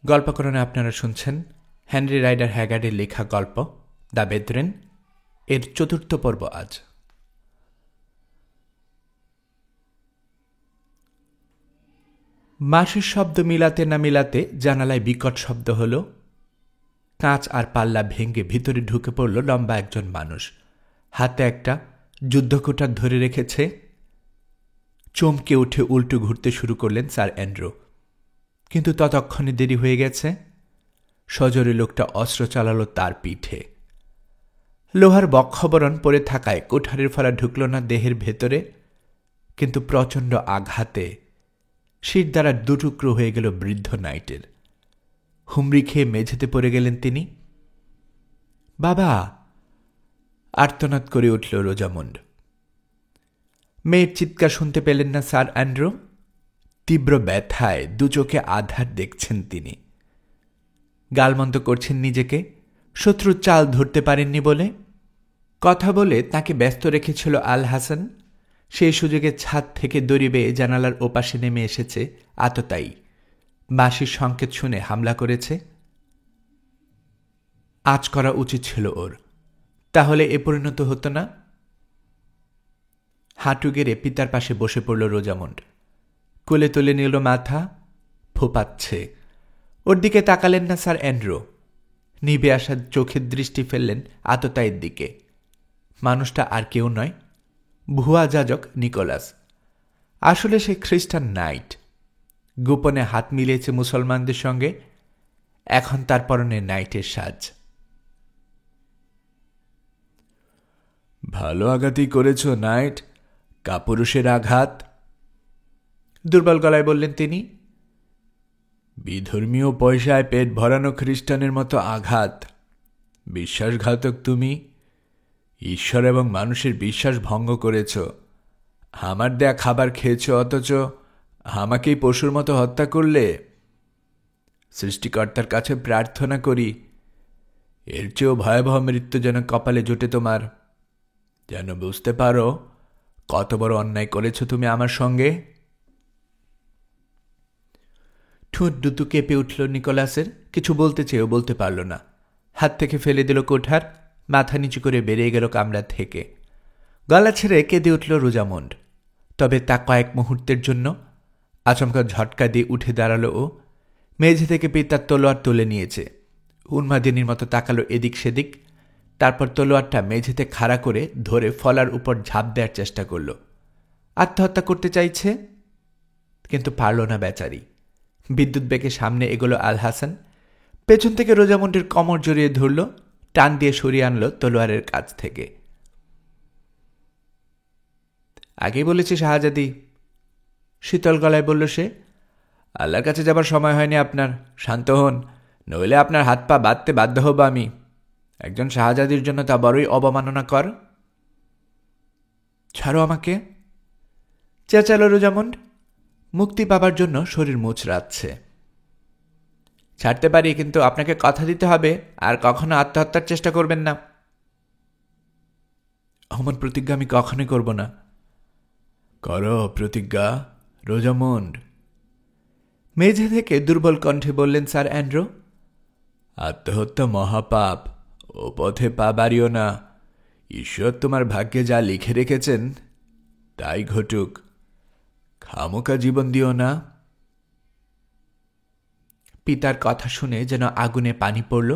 গল্পকরণে আপনারা শুনছেন Henry rider হ্যাগার্ডের লেখা গল্প দ্য বেদরেন এর ৪র্থ পর্ব। আজ মাসির শব্দ মিলাতে না মিলাতে জানালায় বিকট শব্দ হল। কাঁচ আর পাল্লা ভেঙে ভিতরে ঢুকে পড়ল লম্বা একজন মানুষ। হাতে একটা যুদ্ধকোটার ধরে রেখেছে। চমকে উঠে উল্টো ঘুরতে শুরু করলেন স্যার অ্যান্ড্রু, কিন্তু ততক্ষণে দেরি হয়ে গেছে। সজোরে লোকটা অস্ত্র চালালো তার পিঠে। লোহার বক্ষবরণ পড়ে থাকায় কোঠারের ফলা ঢুকল না দেহের ভেতরে, কিন্তু প্রচণ্ড আঘাতে শির দ্বারা দুটুকরো হয়ে গেল বৃদ্ধ নাইটের। হুমড়ি খেয়ে মেঝেতে পড়ে গেলেন তিনি। বাবা! আর্তনাদ করে উঠল রোজামন্ড। মেয়ের চিৎকার শুনতে পেলেন না স্যার অ্যান্ড্রু। তীব্র ব্যথায় দু চোখে আধার দেখছেন তিনি। গালমন্দ করছেন নিজেকে, শত্রুর চাল ধরতে পারেননি বলে। কথা বলে তাকে ব্যস্ত রেখেছিল আল হাসান। সেই সুযোগে ছাদ থেকে দড়ি বেয়ে জানালার ওপাশে নেমে এসেছে আততায়ী। বাঁশির সংকেত শুনে হামলা করেছে। আজ করা উচিত ছিল ওর, তাহলে এ পরিণত হতো না। হাঁটু গেড়ে পিতার পাশে বসে পড়ল রোজামন্ড। কোলে তুলে নিল মাথা, ফোপাচ্ছে। ওর দিকে তাকালেন না স্যার অ্যান্ড্রু। নিভে আসা চোখের দৃষ্টি ফেললেন আততায়ীর দিকে। মানুষটা আর কেউ নয়, ভুয়া যাজক নিকোলাস। আসলে সে খ্রিস্টান নাইট। গোপনে হাত মিলিয়েছে মুসলমানদের সঙ্গে। এখন তার পরনে নাইটের সাজ। ভালো আঘাতই করেছ নাইট, কাপুরুষের আঘাত, দুর্বল গলায় বললেন তিনি। বিধর্মীয় পয়সায় পেট ভরানো খ্রিস্টানের মতো আঘাত। বিশ্বাসঘাতক তুমি। ঈশ্বর এবং মানুষের বিশ্বাস ভঙ্গ করেছ। আমার দেয়া খাবার খেয়েছ, অথচ আমাকেই পশুর মতো হত্যা করলে। সৃষ্টিকর্তার কাছে প্রার্থনা করি এর চেয়েও ভয়াবহ মৃত্যু যেন কপালে জোটে তোমার, যেন বুঝতে পারো কত বড় অন্যায় করেছ তুমি আমার সঙ্গে। ঠোঁট দুটো কেঁপে উঠল নিকোলাসের। কিছু বলতে চেয়েও বলতে পারল না। হাত থেকে ফেলে দিল কোঠার, মাথা নিচু করে বেরিয়ে গেল কামরা থেকে। গলা ছেড়ে কেঁদে উঠল রোজামন্ড। তবে তা কয়েক মুহূর্তের জন্য। আচমকা ঝটকা দিয়ে উঠে দাঁড়ালো ও। মেঝে থেকে পিতার তলোয়ার তুলে নিয়েছে। উন্মাদিনীর মতো তাকালো এদিক সেদিক। তারপর তলোয়ারটা মেঝেতে খাড়া করে ধরে ফলার উপর ঝাঁপ দেওয়ার চেষ্টা করল। আত্মহত্যা করতে চাইছে, কিন্তু পারল না বেচারি। বিদ্যুৎ বেগে সামনে এগোলো আল হাসান। পেছন থেকে রোজামন্ডের কোমর জড়িয়ে ধরল, টান দিয়ে সরিয়ে আনল তলোয়ারের কাছ থেকে। আগেই বলেছি শাহজাদি, শীতল গলায় বলল সে। আল্লাহর কাছে যাবার সময় হয়নি আপনার। শান্ত হন, নইলে আপনার হাত পা বাঁধতে বাধ্য হব আমি। একজন শাহজাদির জন্য তা বড়ই অবমাননাকর। ছাড়ো আমাকে, চেঁচালো রোজামন্ড। মুক্তি পাবার জন্য শরীর মুচড়াচ্ছে। ছাড়তে পারি, কিন্তু আপনাকে কথা দিতে হবে আর কখনো আত্মহত্যার চেষ্টা করবেন না। অমন প্রতিজ্ঞা আমি কখনোই করব না। করো প্রতিজ্ঞা রোজামন্ড, মেঝে থেকে দুর্বল কণ্ঠে বললেন স্যার অ্যান্ড্রু। আত্মহত্যা মহাপাপ, ও পথে পা বাড়িও না। ঈশ্বর তোমার ভাগ্যে যা লিখে রেখেছেন তাই ঘটুক। খামোকা জীবন দিও না। পিতার কথা শুনে যেন আগুনে পানি পড়ল।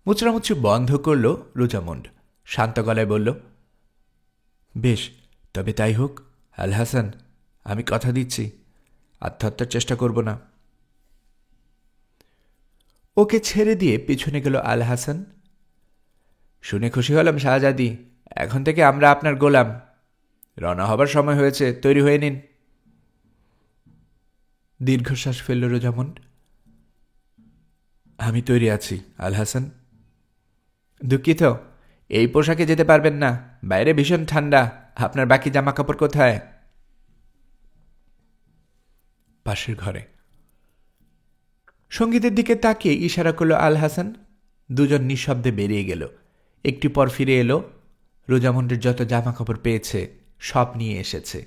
মুচড়ামুচড়ি বন্ধ করল রোজামন্ড। শান্ত গলায় বলল, বেশ, তবে তাই হোক আল হাসান। আমি কথা দিচ্ছি, আত্মহত্যার চেষ্টা করব না। ওকে ছেড়ে দিয়ে পিছনে গেল আল হাসান। শুনে খুশি হলাম শাহজাদি। এখন থেকে আমরা আপনার গোলাম। রওনা হবার সময় হয়েছে, তৈরি হয়ে নিন। দীর্ঘশ্বাস ফেলল রোজামন্ড। আমি তৈরি আছি আল হাসান। দুঃখিত, এই পোশাকে যেতে পারবেন না। বাইরে ভীষণ ঠান্ডা। আপনার বাকি জামা কাপড় কোথায়? পাশের ঘরে। সঙ্গীতের দিকে তাকিয়ে ইশারা করল আল হাসান। দুজন নিঃশব্দে বেরিয়ে গেল। একটু পর ফিরে এলো। রোজামন্ডের যত জামা কাপড় পেয়েছে সব নিয়ে এসেছে।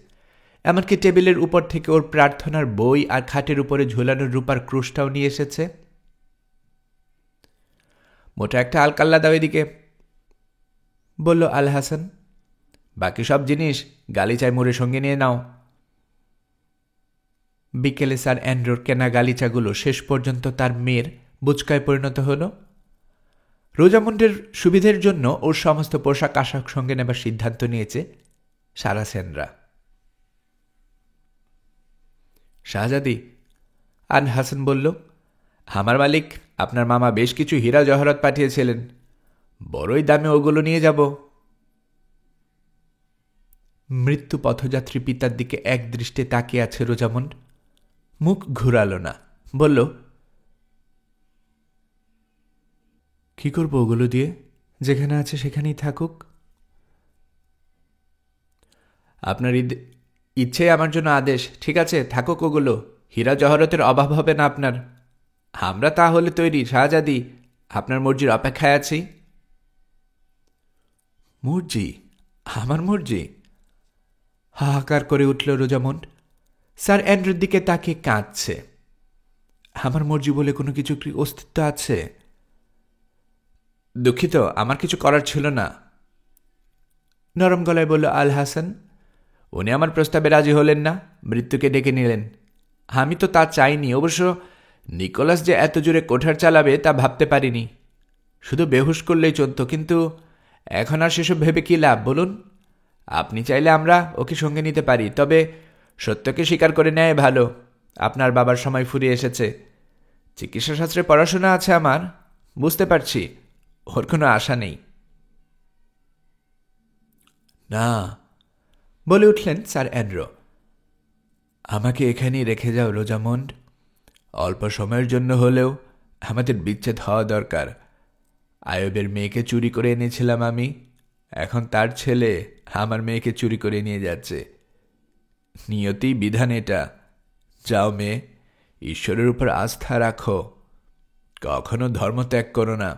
এমনকি টেবিলের উপর থেকে ওর প্রার্থনার বই আর খাটের উপরে ঝোলানোর রূপার ক্রুশটাও নিয়ে এসেছে। মোটা একটা আলকাল্লা দাও এদিকে, বলল আল হাসান। বাকি সব জিনিস গালিচায় মুড়ে সঙ্গে নিয়ে নাও। বিকেলে স্যার অ্যান্ড্রোর কেনা গালিচাগুলো শেষ পর্যন্ত তার মেয়ের বুচকায় পরিণত হল। রোজামুন্ডের সুবিধের জন্য ওর সমস্ত পোশাক আশাক সঙ্গে নেবার সিদ্ধান্ত নিয়েছে সারাসেনরা। শাহজাদি, আল হাসান বলল, আমার মালিক আপনার মামা বেশ কিছু হীরা জহরত পাঠিয়েছিলেন, বড়ই দামে ওগুলো নিয়ে যাব। মৃত্যু পথযাত্রী পিতার দিকে এক দৃষ্টে তাকিয়ে আছে রোজামুন্ড, মুখ ঘুরাল না, বলল, কি করব ওগুলো দিয়ে? যেখানে আছে সেখানেই থাকুক। আপনার ইচ্ছে আমার জন্য আদেশ। ঠিক আছে, থাকুক ওগুলো, হীরা জহরতের অভাব হবে না আপনার। আমরা তাহলে তৈরি শাহজাদি, আপনার মর্জির অপেক্ষায় আছি। মর্জি? আমার মর্জি? হাহাকার করে উঠল রোজামুন্ড, স্যার অ্যান্ড্রুর দিকে তাকিয়ে কাঁদছে। আমার মর্জি বলে কোনো কিছু কি অস্তিত্ব আছে? দুঃখিত, আমার কিছু করার ছিল না, নরম গলায় বলল আল হাসান। উনি আমার প্রস্তাবে রাজি হলেন না, মৃত্যুকে ডেকে নিলেন। আমি তো তা চাইনি। অবশ্য নিকোলাস যে এত জোরে কোঠার চালাবে তা ভাবতে পারিনি। শুধু বেহুশ করলেই চলত, কিন্তু এখন আর সেসব ভেবে কি লাভ বলুন? আপনি চাইলে আমরা ওকে সঙ্গে নিতে পারি, তবে সত্যকে স্বীকার করে নেয় ভালো। আপনার বাবার সময় ফুরিয়ে এসেছে। চিকিৎসাশাস্ত্রে পড়াশোনা আছে আমার, বুঝতে পারছি ওর কোনো আশা নেই। না, বলে উঠলেন স্যার অ্যান্ড্রো, আমাকে এখানেই রেখে যাও রোজামন্ড। অল্প সময়ের জন্য হলেও আমাদের বিচ্ছেদ হওয়া দরকার। আয়বের মেয়েকে চুরি করে এনেছিলাম আমি, এখন তার ছেলে আমার মেয়েকে চুরি করে নিয়ে যাচ্ছে। নিয়তি বিধান এটা। যাও মেয়ে, ঈশ্বরের উপর আস্থা রাখো, কখনো ধর্ম ত্যাগ করো না।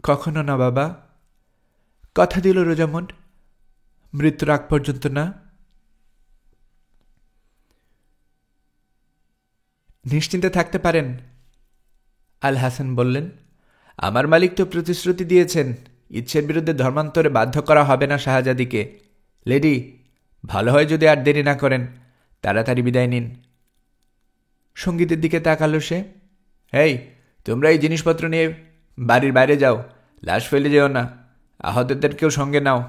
কখনো না বাবা, কথা দিল রোজামন্ড, মৃত্যুর আগ পর্যন্ত না। নিশ্চিন্তে থাকতে পারেন, আল হাসান বললেন। আমার মালিক তো প্রতিশ্রুতি দিয়েছেন, ইচ্ছের বিরুদ্ধে ধর্মান্তরে বাধ্য করা হবে না শাহজাদিকে। লেডি, ভালো হয় যদি আর দেরি না করেন, তাড়াতাড়ি বিদায় নিন। সঙ্গীতের দিকে তাকালো সে। এই, তোমরা এই জিনিসপত্র নিয়ে বাড়ির বাইরে যাও, লাশ ফেলে যেও না, আহতদেরকেও সঙ্গে নাও,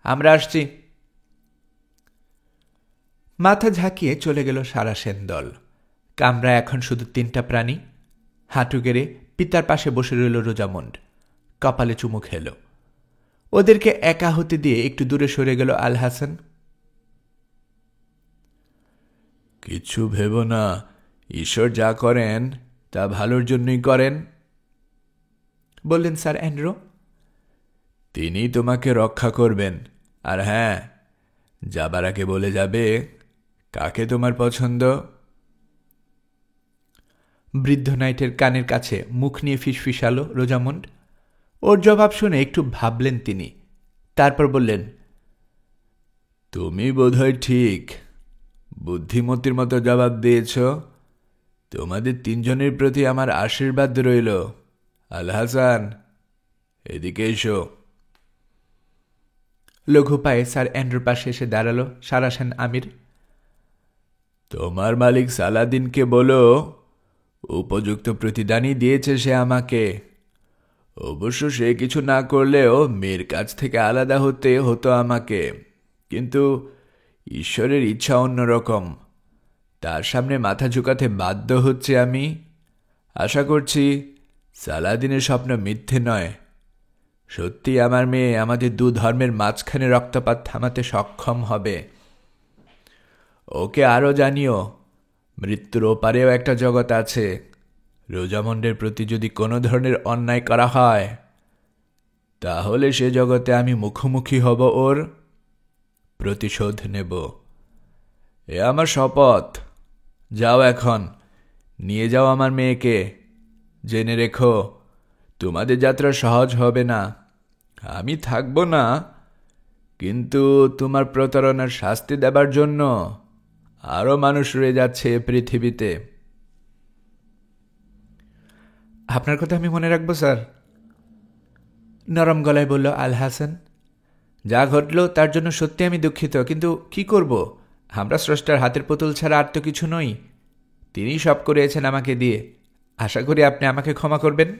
আমরা আসছি। মাথা ঝাঁকিয়ে চলে গেল সারাসেন দল। কামরা এখন শুধু 3টা প্রাণী। হাঁটু গেড়ে পিতার পাশে বসে রইল রোজামন্ড, কপালে চুমু খেল। ওদেরকে একা হতে দিয়ে একটু দূরে সরে গেল আল হাসান। কিছু ভেব না, ঈশ্বর যা করেন তা ভালোর জন্যই করেন, বললেন স্যার অ্যান্ড্রো। তিনি তোমাকে রক্ষা করবেন। আর হ্যাঁ, যাবার আগে বলে যাবে কাকে তোমার পছন্দ। বৃদ্ধ নাইটের কানের কাছে মুখ নিয়ে ফিসফিসালো রোজামন্ড। ওর জবাব শুনে একটু ভাবলেন তিনি, তারপর বললেন, তুমি বোধহয় ঠিক বুদ্ধিমতির মতো জবাব দিয়েছ। তোমাদের 3 জনের প্রতি আমার আশীর্বাদ রইল। আল হাসান, এদিকে এসো। লঘু পায়ে স্যার অ্যান্ড্রুর পাশে এসে দাঁড়ালো সারাসেন আমির। তোমার মালিক সালাদিনকে বলো উপযুক্ত প্রতিদানই দিয়েছে সে আমাকে। অবশ্য সে কিছু না করলেও মেয়ের কাছ থেকে আলাদা হতে হতো আমাকে, কিন্তু ঈশ্বরের ইচ্ছা অন্যরকম। তার সামনে মাথা ঝুঁকাতে বাধ্য হচ্ছে আমি। আশা করছি সালাদিনের স্বপ্ন মিথ্যে নয়। সত্যি আমার মেয়ে আমাদের 2 ধর্মের মাঝখানে রক্তপাত থামাতে সক্ষম হবে। ওকে আরও জানিও, মৃত্যুর ওপারেও একটা জগৎ আছে। রোজামন্ডের প্রতি যদি কোনো ধরনের অন্যায় করা হয়, তাহলে সে জগতে আমি মুখোমুখি হব, ওর প্রতিশোধ নেব। এ আমার শপথ। যাও এখন, নিয়ে যাও আমার মেয়েকে। জেনে রেখো, তোমাদের যাত্রা সহজ হবে না। আমি থাকব না, কিন্তু তোমার প্রতারণার শাস্তি দেবার জন্য আরও মানুষ রয়ে যাচ্ছে পৃথিবীতে। আপনার কথা আমি মনে রাখবো স্যার, নরম গলায় বলল আল হাসান। যা ঘটল তার জন্য সত্যি আমি দুঃখিত, কিন্তু কি করব, আমরা স্রষ্টার হাতের পুতুল ছাড়া আর তো কিছু নই। তিনি সব করিয়েছেন আমাকে দিয়ে। আশা করি আপনি আমাকে ক্ষমা করবেন।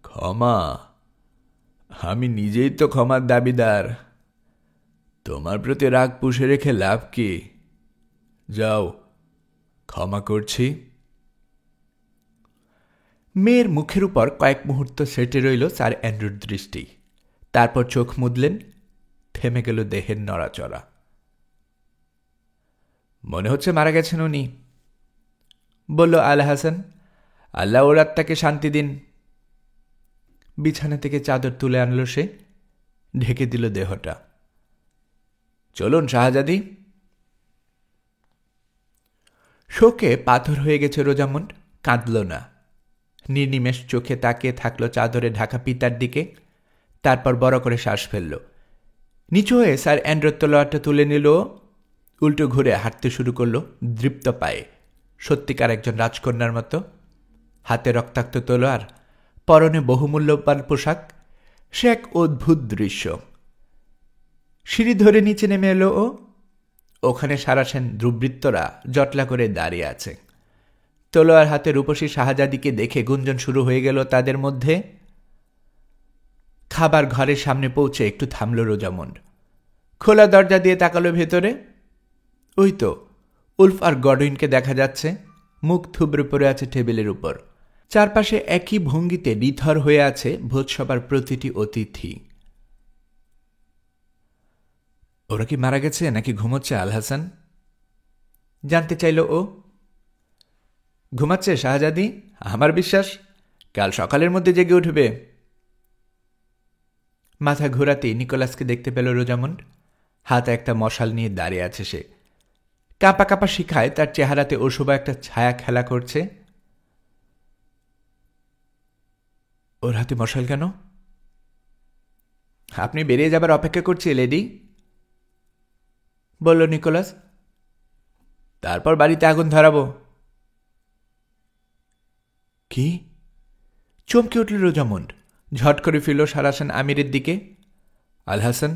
ক্ষমা? আমি নিজেই তো ক্ষমার দাবিদার। তোমার প্রতি রাগ পুষে রেখে লাভ কি? যাও, ক্ষমা করছি। মেয়ের মুখের উপর কয়েক মুহূর্ত সেটে রইল স্যার অ্যান্ড্রুর দৃষ্টি। তারপর চোখ মুদলেন, থেমে গেল দেহের নড়াচড়া। মনে হচ্ছে মারা গেছেন উনি, বলল আল হাসান। আল্লাহ ওর আত্মাকে শান্তি দিন। বিছানা থেকে চাদর তুলে আনল সে, ঢেকে দিল দেহটা। চলুন শাহজাদি। শোকে পাথর হয়ে গেছে রোজামুন্ড, কাঁদল না। নির্নিমেষ চোখে তাকিয়ে থাকলো চাদরে ঢাকা পিতার দিকে। তারপর বড় করে শ্বাস ফেলল। নিচু হয়ে স্যার অ্যান্ড্রোর তলোয়ারটা তুলে নিল, উল্টো ঘুরে হাঁটতে শুরু করলো দৃপ্ত পায়ে, সত্যিকার একজন রাজকন্যার মতো। হাতে রক্তাক্ত তলোয়ার, পরনে বহুমূল্যবান পোশাক, সে এক অদ্ভুত দৃশ্য। সিঁড়ি ধরে নিচে নেমে এলো ও। ওখানে সারাসেন দুর্বৃত্তরা জটলা করে দাঁড়িয়ে আছে। তলোয়ার হাতে রূপসী শাহজাদিকে দেখে গুঞ্জন শুরু হয়ে গেল তাদের মধ্যে। খাবার ঘরের সামনে পৌঁছে একটু থামল রোজামুন্ড। খোলা দরজা দিয়ে তাকালো ভেতরে। ওই তো উলফ আর গডউইনকে দেখা যাচ্ছে, মুখ থুবড়ে পড়ে আছে টেবিলের উপর। চারপাশে একই ভঙ্গিতে নিথর হয়ে আছে ভোজসভার প্রতিটি অতিথি। ওরা কি মারা গেছে নাকি ঘুমোচ্ছে আল হাসান? জানতে চাইল ও। ঘুমাচ্ছে শাহজাদি, আমার বিশ্বাস কাল সকালের মধ্যে জেগে উঠবে। মাথা ঘোরাতেই নিকোলাসকে দেখতে পেল রোজামুন্ড। হাতে একটা মশাল নিয়ে দাঁড়িয়ে আছে সে। কাঁপা কাঁপা শিখায় তার চেহারাতে অশুভ একটা ছায়া খেলা করছে। ওর হাতে মশাল কেন? আপনি বেরিয়ে যাবার অপেক্ষা করছি লেডি, বলল নিকোলাস। তারপর বাড়িতে আগুন ধরাবো। কি? চমকে উঠল রোজামুন্ড। ঝট করে ফিরল সারাসান আমিরের দিকে। আল হাসান,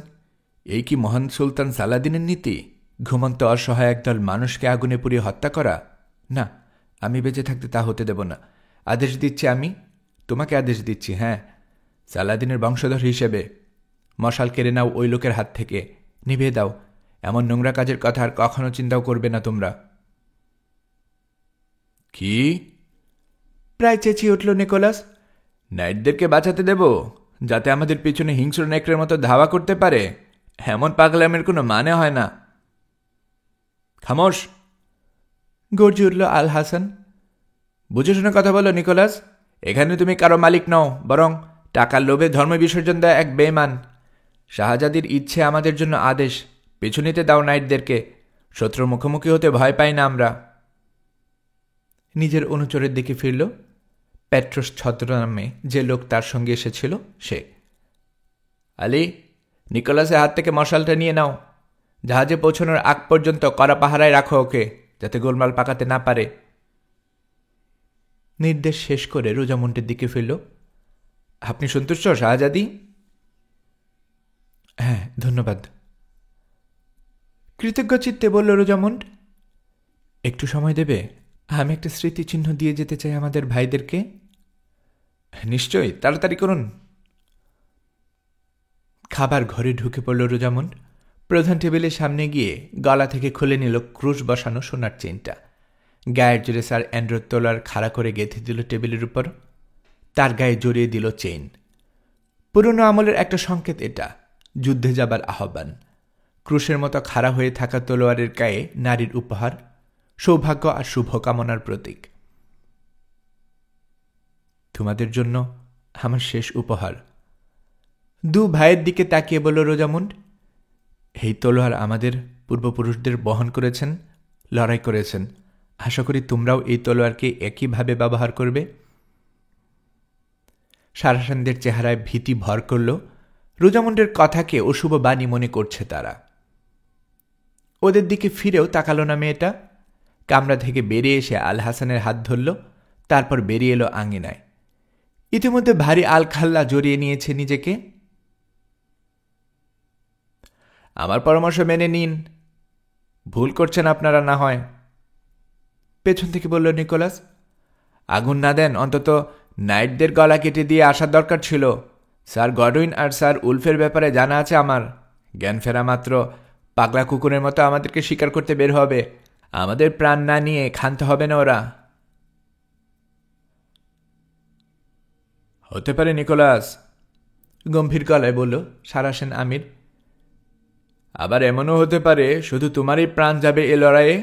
এই কি মহান সুলতান সালাদিনের নীতি? ঘুমন্ত অসহায় একদল মানুষকে আগুনে পুড়িয়ে হত্যা করা? না, আমি বেঁচে থাকতে তা হতে দেব না। আদেশ দিচ্ছি, আমি তোমাকে আদেশ দিচ্ছি, হ্যাঁ, সালাদিনের বংশধর হিসেবে। মশাল কেড়ে নাও ওই লোকের হাত থেকে, নিভিয়ে দাও। এমন নোংরা কাজের কথা আর কখনো চিন্তাও করবে না তোমরা। কি? প্রায় চেঁচিয়ে উঠল নিকোলাস। নাইটদেরকে বাঁচাতে দেব যাতে আমাদের পিছনে হিংস্র নেকড়ের মতো ধাওয়া করতে পারে? এমন পাগলামের কোনো মানে হয় না। খামোশ, গর্জে উঠল আল হাসান। বুঝে শুনে কথা বলো নিকোলাস। এখানে তুমি কারো মালিক নও, বরং টাকার লোভে ধর্ম বিসর্জন দেয় এক বেঈমান। শাহজাদির ইচ্ছে আমাদের জন্য আদেশ। পিছু নিতে দাও নাইটদেরকে। শত্রুর মুখোমুখি হতে ভয় পাই না আমরা। নিজের অনুচরের দিকে ফিরল। প্যাট্রোস ছদ্মনামে যে লোক তার সঙ্গে এসেছিল সে। আলী, নিকোলাসের হাত থেকে মশালটা নিয়ে নাও। জাহাজে পৌঁছানোর আগ পর্যন্ত কড়া পাহারায় রাখো ওকে, যাতে গোলমাল পাকাতে না পারে। নির্দেশ শেষ করে রোজামুন্ডের দিকে ফিরল। আপনি সন্তুষ্ট শাহজাদি? হ্যাঁ, ধন্যবাদ, কৃতজ্ঞ চিত্তে বলল রোজামুন্ড। একটু সময় দেবে? আমি একটা স্মৃতিচিহ্ন দিয়ে যেতে চাই আমাদের ভাইদেরকে। নিশ্চয়ই, তাড়াতাড়ি করুন। খাবার ঘরে ঢুকে পড়ল রোজামুন্ড। প্রধান টেবিলের সামনে গিয়ে গলা থেকে খুলে নিল ক্রুশ বসানো সোনার চেইনটা। গায়ের জোরে স্যার অ্যান্ড্রোর তলোয়ার খাড়া করে গেঁথে দিল টেবিলের উপর। তার গায়ে জড়িয়ে দিল চেইন। পুরনো আমলের একটা সংকেত এটা, যুদ্ধে যাবার আহ্বান। ক্রুশের মতো খাড়া হয়ে থাকা তলোয়ারের গায়ে নারীর উপহার, সৌভাগ্য আর শুভকামনার প্রতীক। তোমাদের জন্য আমার শেষ উপহার। দু ভাইয়ের দিকে তাকিয়ে বলল রোজামুন্ড। এই তলোয়ার আমাদের পূর্বপুরুষদের বহন করেছেন, লড়াই করেছেন। আশা করি তোমরাও এই তলোয়ারকে একইভাবে ব্যবহার করবে। সারাসানদের চেহারায় ভীতি ভর করল। রোজামুন্ডের কথাকে অশুভ বাণী মনে করছে তারা। ওদের দিকে ফিরেও তাকালো না মেয়েটা। কামরা থেকে বেরিয়ে এসে আল হাসানের হাত ধরল। তারপর বেরিয়ে এলো আঙিনায়। ইতিমধ্যে ভারী আলখাল্লা জড়িয়ে নিয়েছে নিজেকে। আমার পরামর্শ মেনে নিন, ভুল করছেন আপনারা না হয়, পেছন থেকে বলল নিকোলাস। আগুন না দেন, অন্তত নাইটদের গলা কেটে দিয়ে আসার দরকার ছিল। স্যার গডউইন আর স্যার উলফের ব্যাপারে জানা আছে আমার। জ্ঞান ফেরা মাত্র পাগলা কুকুরের মতো আমাদেরকে শিকার করতে বের হবে। আমাদের প্রাণ না নিয়ে ক্ষান্ত হবে না ওরা। হতে পারে নিকোলাস, গম্ভীর গলায় বলল সারাসেন আমির। আবার এমনও হতে পারে শুধু তোমারই প্রাণ যাবে এ লড়াইয়ে।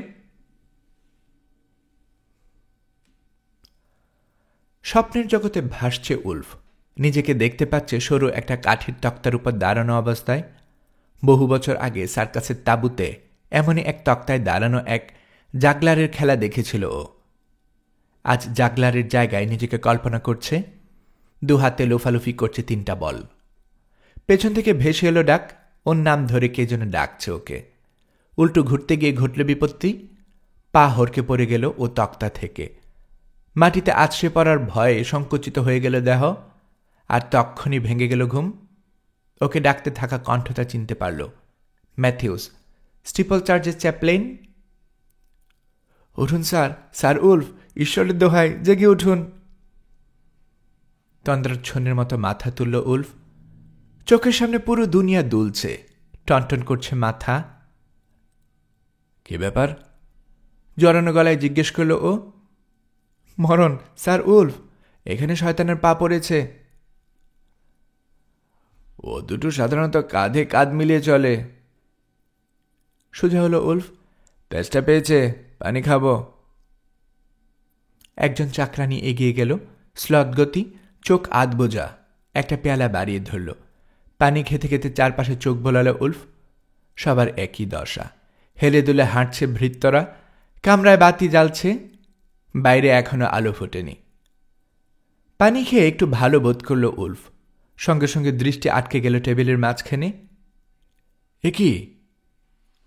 স্বপ্নের জগতে ভাসছে উলফ। নিজেকে দেখতে পাচ্ছে সরু একটা কাঠের তক্তার উপর দাঁড়ানো অবস্থায়। বহু বছর আগে সার্কাসের তাঁবুতে এমনই এক তক্তায় দাঁড়ানো এক জাগলারের খেলা দেখেছিল ও। আজ জাগলারের জায়গায় নিজেকে কল্পনা করছে। দু হাতে লোফালুফি করছে 3টা বল। পেছন থেকে ভেসে এলো ডাক, ওর নাম ধরে কে যেন ডাকছে ওকে। উল্টো ঘুরতে গিয়ে ঘটল বিপত্তি। পা হরকে পড়ে গেল ও তক্তা থেকে। মাটিতে আছড়ে পড়ার ভয়ে সংকুচিত হয়ে গেল দেহ, আর তক্ষণই ভেঙে গেল ঘুম। ওকে ডাকতে থাকা কণ্ঠটা চিনতে পারল। ম্যাথিউস, স্টিপল চার্চের চ্যাপলেইন। উঠুন স্যার, স্যার উলফ, ঈশ্বরের দোহাই, জেগে উঠুন। তন্দ্রাচ্ছন্নের মতো মাথা তুলল উলফ। চোখের সামনে পুরো দুনিয়া দুলছে, টনটন করছে মাথা। কি ব্যাপার? জড়ানো গলায় জিজ্ঞেস করল ও। মরণ স্যার উলফ, এখানে শয়তানের পা পড়েছে। ও দুটো সাধারণত কাঁধে কাঁধ মিলিয়ে চলে। সোজা হলো উলফ। তেষ্টা পেয়েছে, পানি খাবো। একজন চাকরানি এগিয়ে গেল, স্লথ গতি, চোখ আধ বোঝা, একটা পেয়ালা বাড়িয়ে ধরল। পানি খেতে খেতে চারপাশে চোখ বোলালো উলফ। সবার একই দশা, হেলে দুলে হাঁটছে ভৃত্যরা, কামরায় বাতি জ্বালছে, বাইরে এখনো আলো ফোটেনি। পানি খেয়ে একটু ভালো বোধ করল উলফ। সঙ্গে সঙ্গে দৃষ্টি আটকে গেল টেবিলের মাঝখানে। এ কি?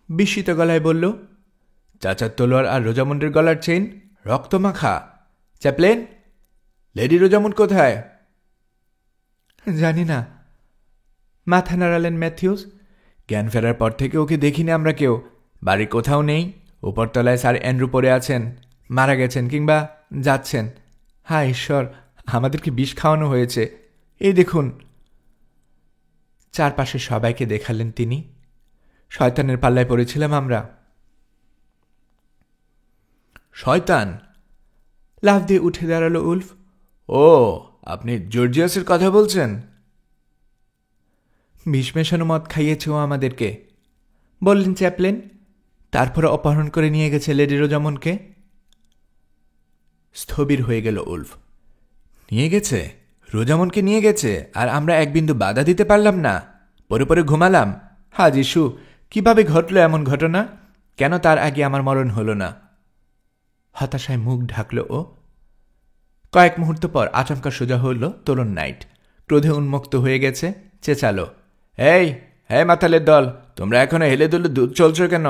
বিস্মিত গলায় বলল, চাচার তলোয়ার আর রোজামুন্ডের গলার চেইন, রক্তমাখা। চ্যাপলেন, লেডি রোজামুন্ড কোথায়? জানি না, মাথা নাড়ালেন ম্যাথিউস। জ্ঞান ফেরার পর থেকে ওকে দেখিনি আমরা কেউ। বাড়ি কোথাও নেই। উপরতলায় স্যার অ্যান্ড্রু পড়ে আছেন, মারা গেছেন কিংবা যাচ্ছেন। হায় ঈশ্বর, আমাদেরকে বিষ খাওয়ানো হয়েছে। এই দেখুন। চারপাশে সবাইকে দেখালেন তিনি। শয়তানের পাল্লায় পড়েছিলাম আমরা। শয়তান? লাফ দিয়ে উঠে দাঁড়ালো উলফ। ও, আপনি জর্জিয়াসের কথা বলছেন? বিষ মেশানো মদ খাইয়েছে ও আমাদেরকে, বললেন চ্যাপলেন। তারপরে অপহরণ করে নিয়ে গেছে লেডি রোজামনকে। স্থবির হয়ে গেল উলফ। নিয়ে গেছে? রোজামনকে নিয়ে গেছে, আর আমরা এক বিন্দু বাধা দিতে পারলাম না? পরে পরে ঘুমালাম। হা যিশু, কিভাবে ঘটল এমন ঘটনা? কেন তার আগে আমার মরণ হল না? হতাশায় মুখ ঢাকল ও। কয়েক মুহূর্ত পর আচমকা সোজা হল তরুণ নাইট। ক্রোধে উন্মুক্ত হয়ে গেছে, চেঁচালো, এই হ্যাঁ মাতালের দল, তোমরা এখনো হেলে দুলে দুধ চলছ কেন?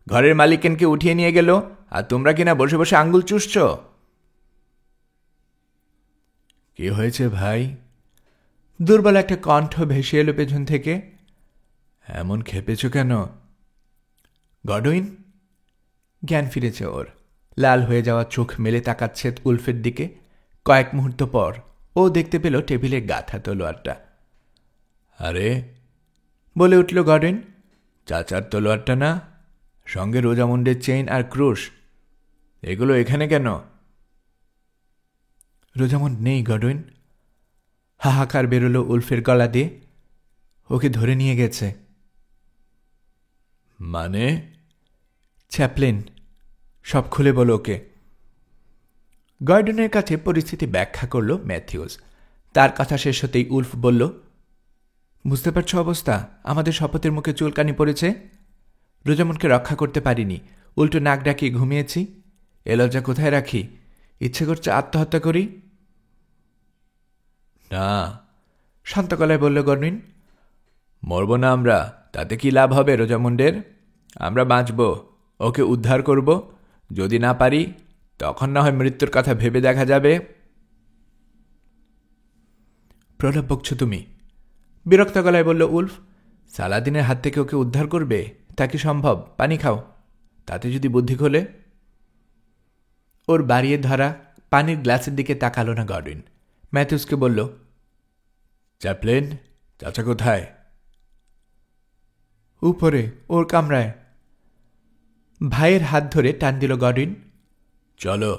ঘরের মালিকেনকে উঠিয়ে নিয়ে গেল, আর তোমরা কিনা বসে বসে আঙ্গুল চুষছ। কি হয়েছে ভাই? দুর্বল একটা কণ্ঠ ভেসে এলো পেছন থেকে। এমন খেপেছ কেন? গডউইন? জ্ঞান ফিরেছে ওর। লাল হয়ে যাওয়া চোখ মেলে তাকাচ্ছে উলফের দিকে। কয়েক মুহূর্ত পর ও দেখতে পেল টেবিলে গাঁথা তলোয়ারটা। আরে, বলে উঠল গডউইন, চাচার তলোয়ারটা না? সঙ্গে রোজামুন্ডের চেইন আর ক্রুশ, এগুলো এখানে কেন? রোজামুন্ড নেই গডউইন। হাহাকার বেরোলো উলফের গলা দিয়ে। ওকে ধরে নিয়ে গেছে। মানে? চ্যাপলিন, সব খুলে বলো ওকে। গর্ডনের কাছে পরিস্থিতি ব্যাখ্যা করল ম্যাথিউস। তার কথা শেষ হতেই উলফ বলল, বুঝতে পারছো অবস্থা? আমাদের শপথের মুখে চুলকানি পড়েছে। রোজামনকে রক্ষা করতে পারিনি, উল্টো নাক ডাকিয়ে ঘুমিয়েছি। এ লজ্জা কোথায় রাখি? ইচ্ছে করছে আত্মহত্যা করি। না, শান্ত গলায় বলল গর্ডউইন। মরব না আমরা, তাতে কি লাভ হবে রোজামুন্ডের? আমরা বাঁচব, ওকে উদ্ধার করব। যদি না পারি তখন না হয় মৃত্যুর কথা ভেবে দেখা যাবে। প্রলাপ বকছ তুমি, বিরক্ত গলায় বলল উলফ। সালাদিনের হাত থেকে ওকে উদ্ধার করবে তা কি সম্ভব? পানি খাও, তাতে যদি বুদ্ধি খোলে। ওর বাড়িয়ে ধরা পানির গ্লাসের দিকে তাকালো না গডউইন। ম্যাথিউসকে বলল, চ্যাপলিন, চাচা কোথায়? উপরে, ওর কামরায়। ভাইয়ের হাত ধরে টান দিল গডউইন। চলো।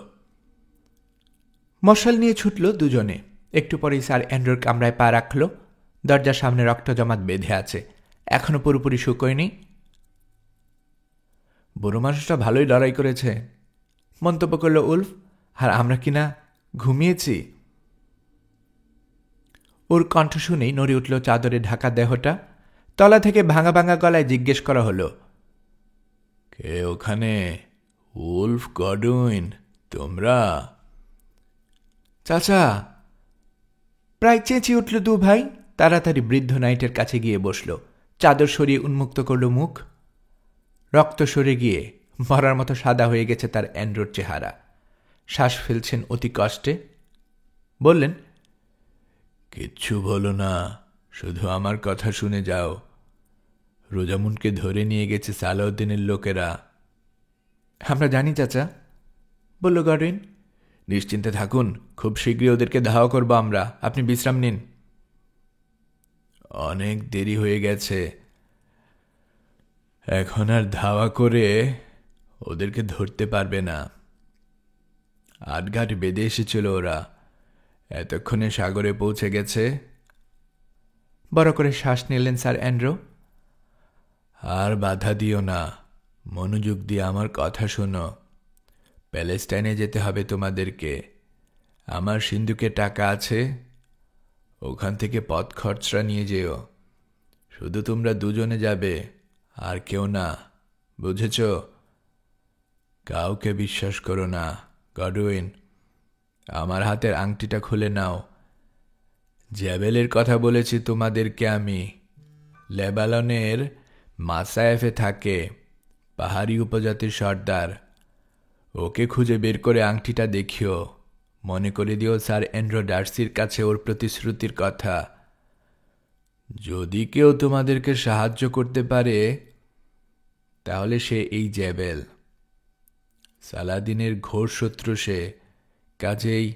মশাল নিয়ে ছুটল দুজনে। একটু পরেই স্যার অ্যান্ড্রুর কামরায় পা রাখল। দরজার সামনে রক্ত জমাট বেঁধে আছে, এখনো পুরোপুরি শুকোয়নি। বুড়ো মানুষটা ভালোই লড়াই করেছে, মন্তব্য করল উলফ। আর আমরা কিনা ঘুমিয়েছি। ওর কণ্ঠ শুনেই নড়ে উঠল চাদরে ঢাকা দেহটা। তলা থেকে ভাঙা ভাঙা গলায় জিজ্ঞেস করা হলো, কে ওখানে? উলফ, গডউইন, তোমরা? চাচা! প্রায় চেঁচিয়ে উঠল দু ভাই। তাড়াতাড়ি বৃদ্ধ নাইটের কাছে গিয়ে বসল। চাদর সরিয়ে উন্মুক্ত করল মুখ। রক্ত সরে গিয়ে মরার মতো সাদা হয়ে গেছে তার অ্যান্ড্রোর চেহারা। শ্বাস ফেলছেন অতি কষ্টে। বললেন, কিচ্ছু বলো না, শুধু আমার কথা শুনে যাও। রোজামুনকে ধরে নিয়ে গেছে সালাউদ্দিনের লোকেরা। আমরা জানি চাচা, বলল গডউইন। নিশ্চিন্তে থাকুন, খুব শীঘ্রই ওদেরকে ধাওয়া করব আমরা। আপনি বিশ্রাম নিন। অনেক দেরি হয়ে গেছে, এখন আর ধাওয়া করে ওদেরকে ধরতে পারবে না। আটঘাট বেঁধে এসেছিল ওরা, এতক্ষণে সাগরে পৌঁছে গেছে। বড় করে শ্বাস নিলেন স্যার অ্যান্ড্রু। আর বাধা দিও না, মনোযোগ দিয়ে আমার কথা শোনো। প্যালেস্টাইনে যেতে হবে তোমাদেরকে। আমার সিন্ধুকে টাকা আছে, ওখান থেকে পথ খরচা নিয়ে যেও। শুধু তোমরা দুজনে যাবে, আর কেউ না, বুঝেছ? কাউকে বিশ্বাস করো না। গডউইন, আমার হাতের আংটিটা খুলে নাও। জ্যাবেলের কথা বলেছি তোমাদেরকে আমি। লেবাননের মাসায়েফে থাকে, পাহাড়ি উপজাতির সর্দার। ওকে খুঁজে বের করে আংটিটা দেখিও। মনে করে দিও স্যার অ্যান্ড্রু ডার্সির কাছে ওর প্রতিশ্রুতির কথা। যদি কেউ তোমাদেরকে সাহায্য করতে পারে, তাহলে সে এই জ্যাবেল। সালাদিনের ঘোর শত্রু সে, কাজেই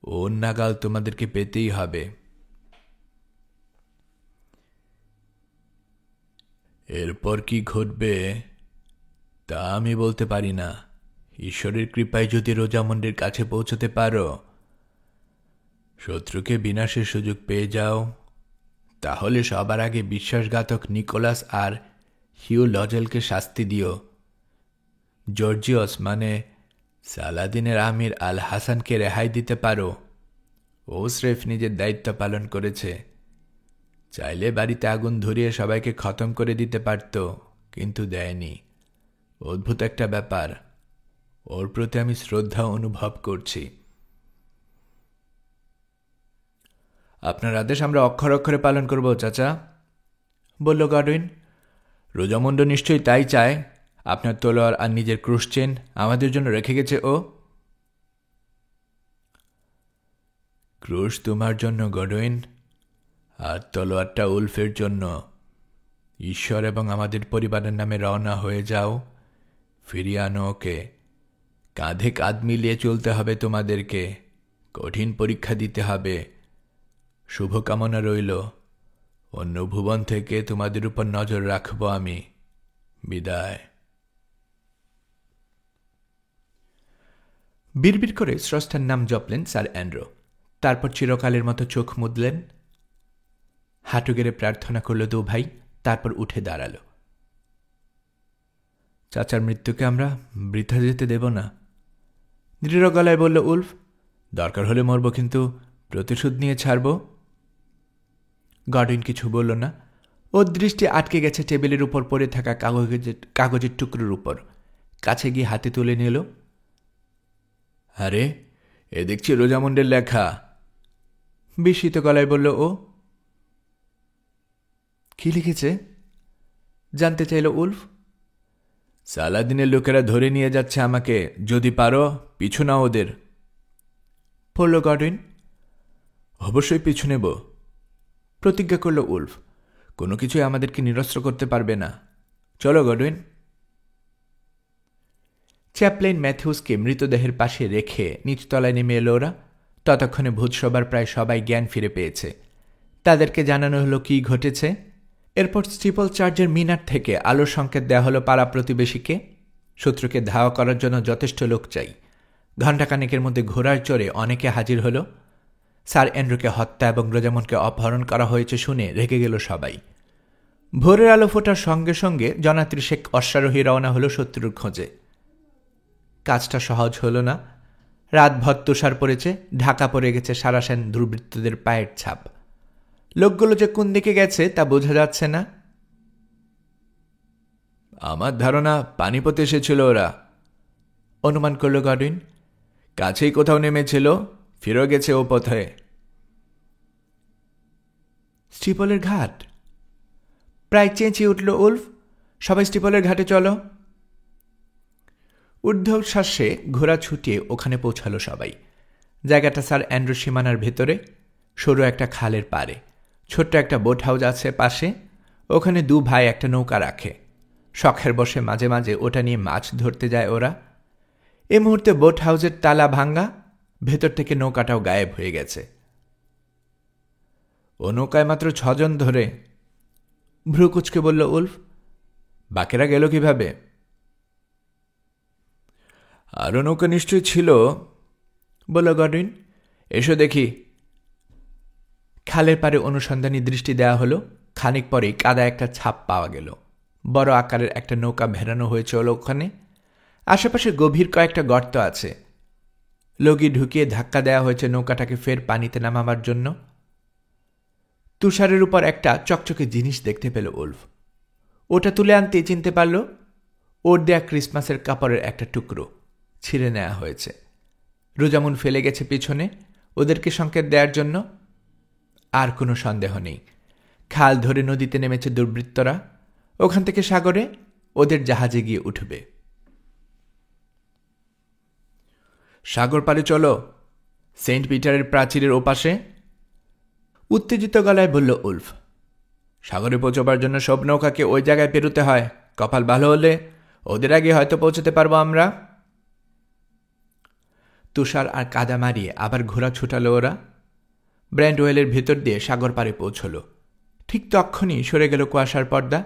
ওর নাগাল তোমাদেরকে পেতেই হবে। এরপর কি ঘটবে তা আমি বলতে পারি না। ঈশ্বরের কৃপায় যদি রোজামন্ডির কাছে পৌঁছতে পারো, শত্রুকে বিনাশের সুযোগ পেয়ে যাও, তাহলে সবার আগে বিশ্বাসঘাতক নিকোলাস আর হিউ লজেলকে শাস্তি দিও। জর্জিয়স মানে সালাদিনের আমির আল হাসানকে রেহাই দিতে পারো। ও স্রেফ নিজের দায়িত্ব পালন করেছে। চাইলে বাড়িতে আগুন ধরিয়ে সবাইকে খতম করে দিতে পারত, কিন্তু দেয়নি। অদ্ভুত একটা ব্যাপার। ওর প্রতি আমি শ্রদ্ধা অনুভব করছি। আপনার আদেশ আমরা অক্ষর অক্ষরে পালন করব চাচা, বলল গডউইন। রোজামুন্ড নিশ্চয়ই তাই চায়। আপনার তলোয়ার আর নিজের ক্রুশ চেন আমাদের জন্য রেখে গেছে ও। ক্রুশ তোমার জন্য গডউইন, আর তলোয়ারটা উলফের জন্য। ঈশ্বর এবং আমাদের পরিবারের নামে রওনা হয়ে যাও, ফিরিয়ে আনো ওকে। কাঁধে কাঁধ মিলিয়ে চলতে হবে তোমাদেরকে। কঠিন পরীক্ষা দিতে হবে। শুভকামনা রইল। অন্য ভুবন থেকে তোমাদের উপর নজর রাখব আমি। বিদায়। বিড়বিড় করে স্রষ্টার নাম জপলেন স্যার অ্যান্ড্রু। তারপর চিরকালের মতো চোখ মুদলেন। হাঁটু গেড়ে প্রার্থনা করল দু ভাই, তারপর উঠে দাঁড়াল। চাচার মৃত্যুকে আমরা বৃথা যেতে দেব না, দৃঢ় গলায় বলল উলফ। দরকার হলে মরব, কিন্তু প্রতিশোধ নিয়ে ছাড়ব। গডউইন কিছু বলল না। ওর দৃষ্টি আটকে গেছে টেবিলের উপর পড়ে থাকা কাগজের টুকরোর উপর। কাছে গিয়ে হাতে তুলে নিল। আরে, এ দেখছি রোজামুন্ডের লেখা। বিস্মিত গলায় বলল ও। কি লিখেছে জানতে চাইল উলফ। সালাদিনের লোকেরা ধরে নিয়ে যাচ্ছে আমাকে, যদি পারো পিছু নাও ওদের। পড়ল গডউইন। অবশ্যই পিছু নেব, প্রতিজ্ঞা করল উলফ। কোনো কিছুই আমাদেরকে নিরস্ত্র করতে পারবে না। চলো গডউইন। চ্যাপলেইন ম্যাথিউসকে মৃতদেহের পাশে রেখে নিচতলায় নেমে এলো ওরা। ততক্ষণে ভূতসভার প্রায় সবাই জ্ঞান ফিরে পেয়েছে। তাদেরকে জানানো হলো কী ঘটেছে। এরপর স্টিপল চার্চের মিনার থেকে আলোর সংকেত দেওয়া হলো পাড়া প্রতিবেশীকে। শত্রুকে ধাওয়া করার জন্য যথেষ্ট লোক চাই। ঘণ্টাখানেকের মধ্যে ঘোড়ার চড়ে অনেকে হাজির হলো। স্যার অ্যান্ড্রুকে হত্যা এবং রোজামন্ডকে অপহরণ করা হয়েছে শুনে রেগে গেল সবাই। ভোরের আলো ফোটার সঙ্গে সঙ্গে জনাত্রিশেক অশ্বারোহী রওনা হলো শত্রুর খোঁজে। কাজটা সহজ হলো না। রাতভর তুষার পড়েছে, ঢাকা পড়ে গেছে সারাসেন দুর্বৃত্তদের পায়ের ছাপ। লোকগুলো যে কোন দিকে গেছে তা বোঝা যাচ্ছে না। আমার ধারণা পানিপথে এসেছিল ওরা, অনুমান করল গডউইন। কাছেই কোথাও নেমেছিল, ফিরে গেছে ও পথে। স্টিপলের ঘাট? প্রায় চেঁচিয়ে উঠল উলফ। সবাই স্টিপলের ঘাটে চলো। ঊর্ধ্বশ্বাসে ঘোড়া ছুটিয়ে ওখানে পৌঁছালো সবাই। জায়গাটা স্যার অ্যান্ড্রু সীমানার ভেতরে, সরু একটা খালের পাড়ে। ছোট্ট একটা বোট হাউস আছে পাশে। ওখানে দু ভাই একটা নৌকা রাখে। শখের বসে মাঝে মাঝে ওটা নিয়ে মাছ ধরতে যায় ওরা। এ মুহূর্তে বোট হাউসের তালা ভাঙ্গা, ভেতর থেকে নৌকাটাও গায়েব হয়ে গেছে। ও নৌকায় মাত্র 6 জন ধরে, ভ্রুকুচকে বলল উলফ। বাকিরা গেল কিভাবে? আরও নৌকা নিশ্চয়ই ছিল, বলল গডউইন। এসো দেখি। খালের পারে অনুসন্ধানী দৃষ্টি দেওয়া হলো। খানিক পরেই কাদা একটা ছাপ পাওয়া গেল। বড় আকারের একটা নৌকা ভেড়ানো হয়েছে ওখানে। আশেপাশে গভীর কয়েকটা গর্ত আছে। লগি ঢুকিয়ে ধাক্কা দেওয়া হয়েছে নৌকাটাকে ফের পানিতে নামাবার জন্য। তুষারের উপর একটা চকচকে জিনিস দেখতে পেল উলফ। ওটা তুলে আনতে চিনতে পারল ওর দেয়া ক্রিসমাসের কাপড়ের একটা টুকরো ছিঁড়ে নেওয়া হয়েছে। রোজামুন ফেলে গেছে পিছনে ওদেরকে সংকেত দেওয়ার জন্য। আর কোনো সন্দেহ নেই, খাল ধরে নদীতে নেমেছে দুর্বৃত্তরা। ওখান থেকে সাগরে ওদের জাহাজে গিয়ে উঠবে। সাগর পারে চলো, সেন্ট পিটারের প্রাচীরের ওপাশে, উত্তেজিত গলায় বলল উলফ। সাগরে পৌঁছবার জন্য সব নৌকাকে ওই জায়গায় পেরোতে হয়। কপাল ভালো হলে ওদের আগে হয়তো পৌঁছতে পারবো আমরা। তুষার আর কাদা মারিয়ে আবার ঘোড়া ছুটালো ওরা। ব্র্যান্ডওয়েলের ভেতর দিয়ে সাগর পারে পৌঁছল। ঠিক তক্ষণই সরে গেল কুয়াশার পর্দা।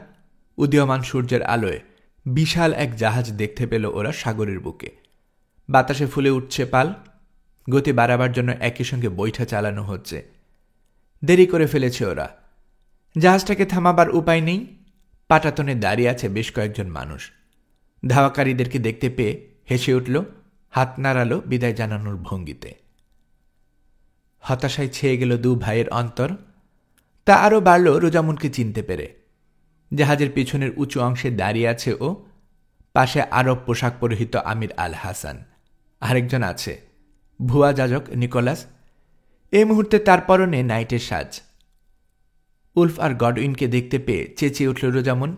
উদীয়মান সূর্যের আলোয় বিশাল এক জাহাজ দেখতে পেল ওরা সাগরের বুকে। বাতাসে ফুলে উঠছে পাল। গতি বাড়াবার জন্য একই সঙ্গে বৈঠা চালানো হচ্ছে। দেরি করে ফেলেছে ওরা। জাহাজটাকে থামাবার উপায় নেই। পাটাতনে দাঁড়িয়ে আছে বেশ কয়েকজন মানুষ। ধাওয়াকারীদেরকে দেখতে পেয়ে হেসে উঠল, হাত নাড়ালো বিদায় জানানোর ভঙ্গিতে। হতাশায় ছেয়ে গেল দু ভাইয়ের অন্তর। তা আরও বাড়ল রোজামুনকে চিনতে পেরে। জাহাজের পিছনের উঁচু অংশে দাঁড়িয়ে আছে ও। পাশে আরব পোশাক পরিহিত আমির আল হাসান। আরেকজন আছে ভুয়া যাজক নিকোলাস। এই মুহূর্তে তার পরনে নাইটের সাজ। উলফ আর গডউইনকে দেখতে পেয়ে চেঁচিয়ে উঠল রোজামুন্ড।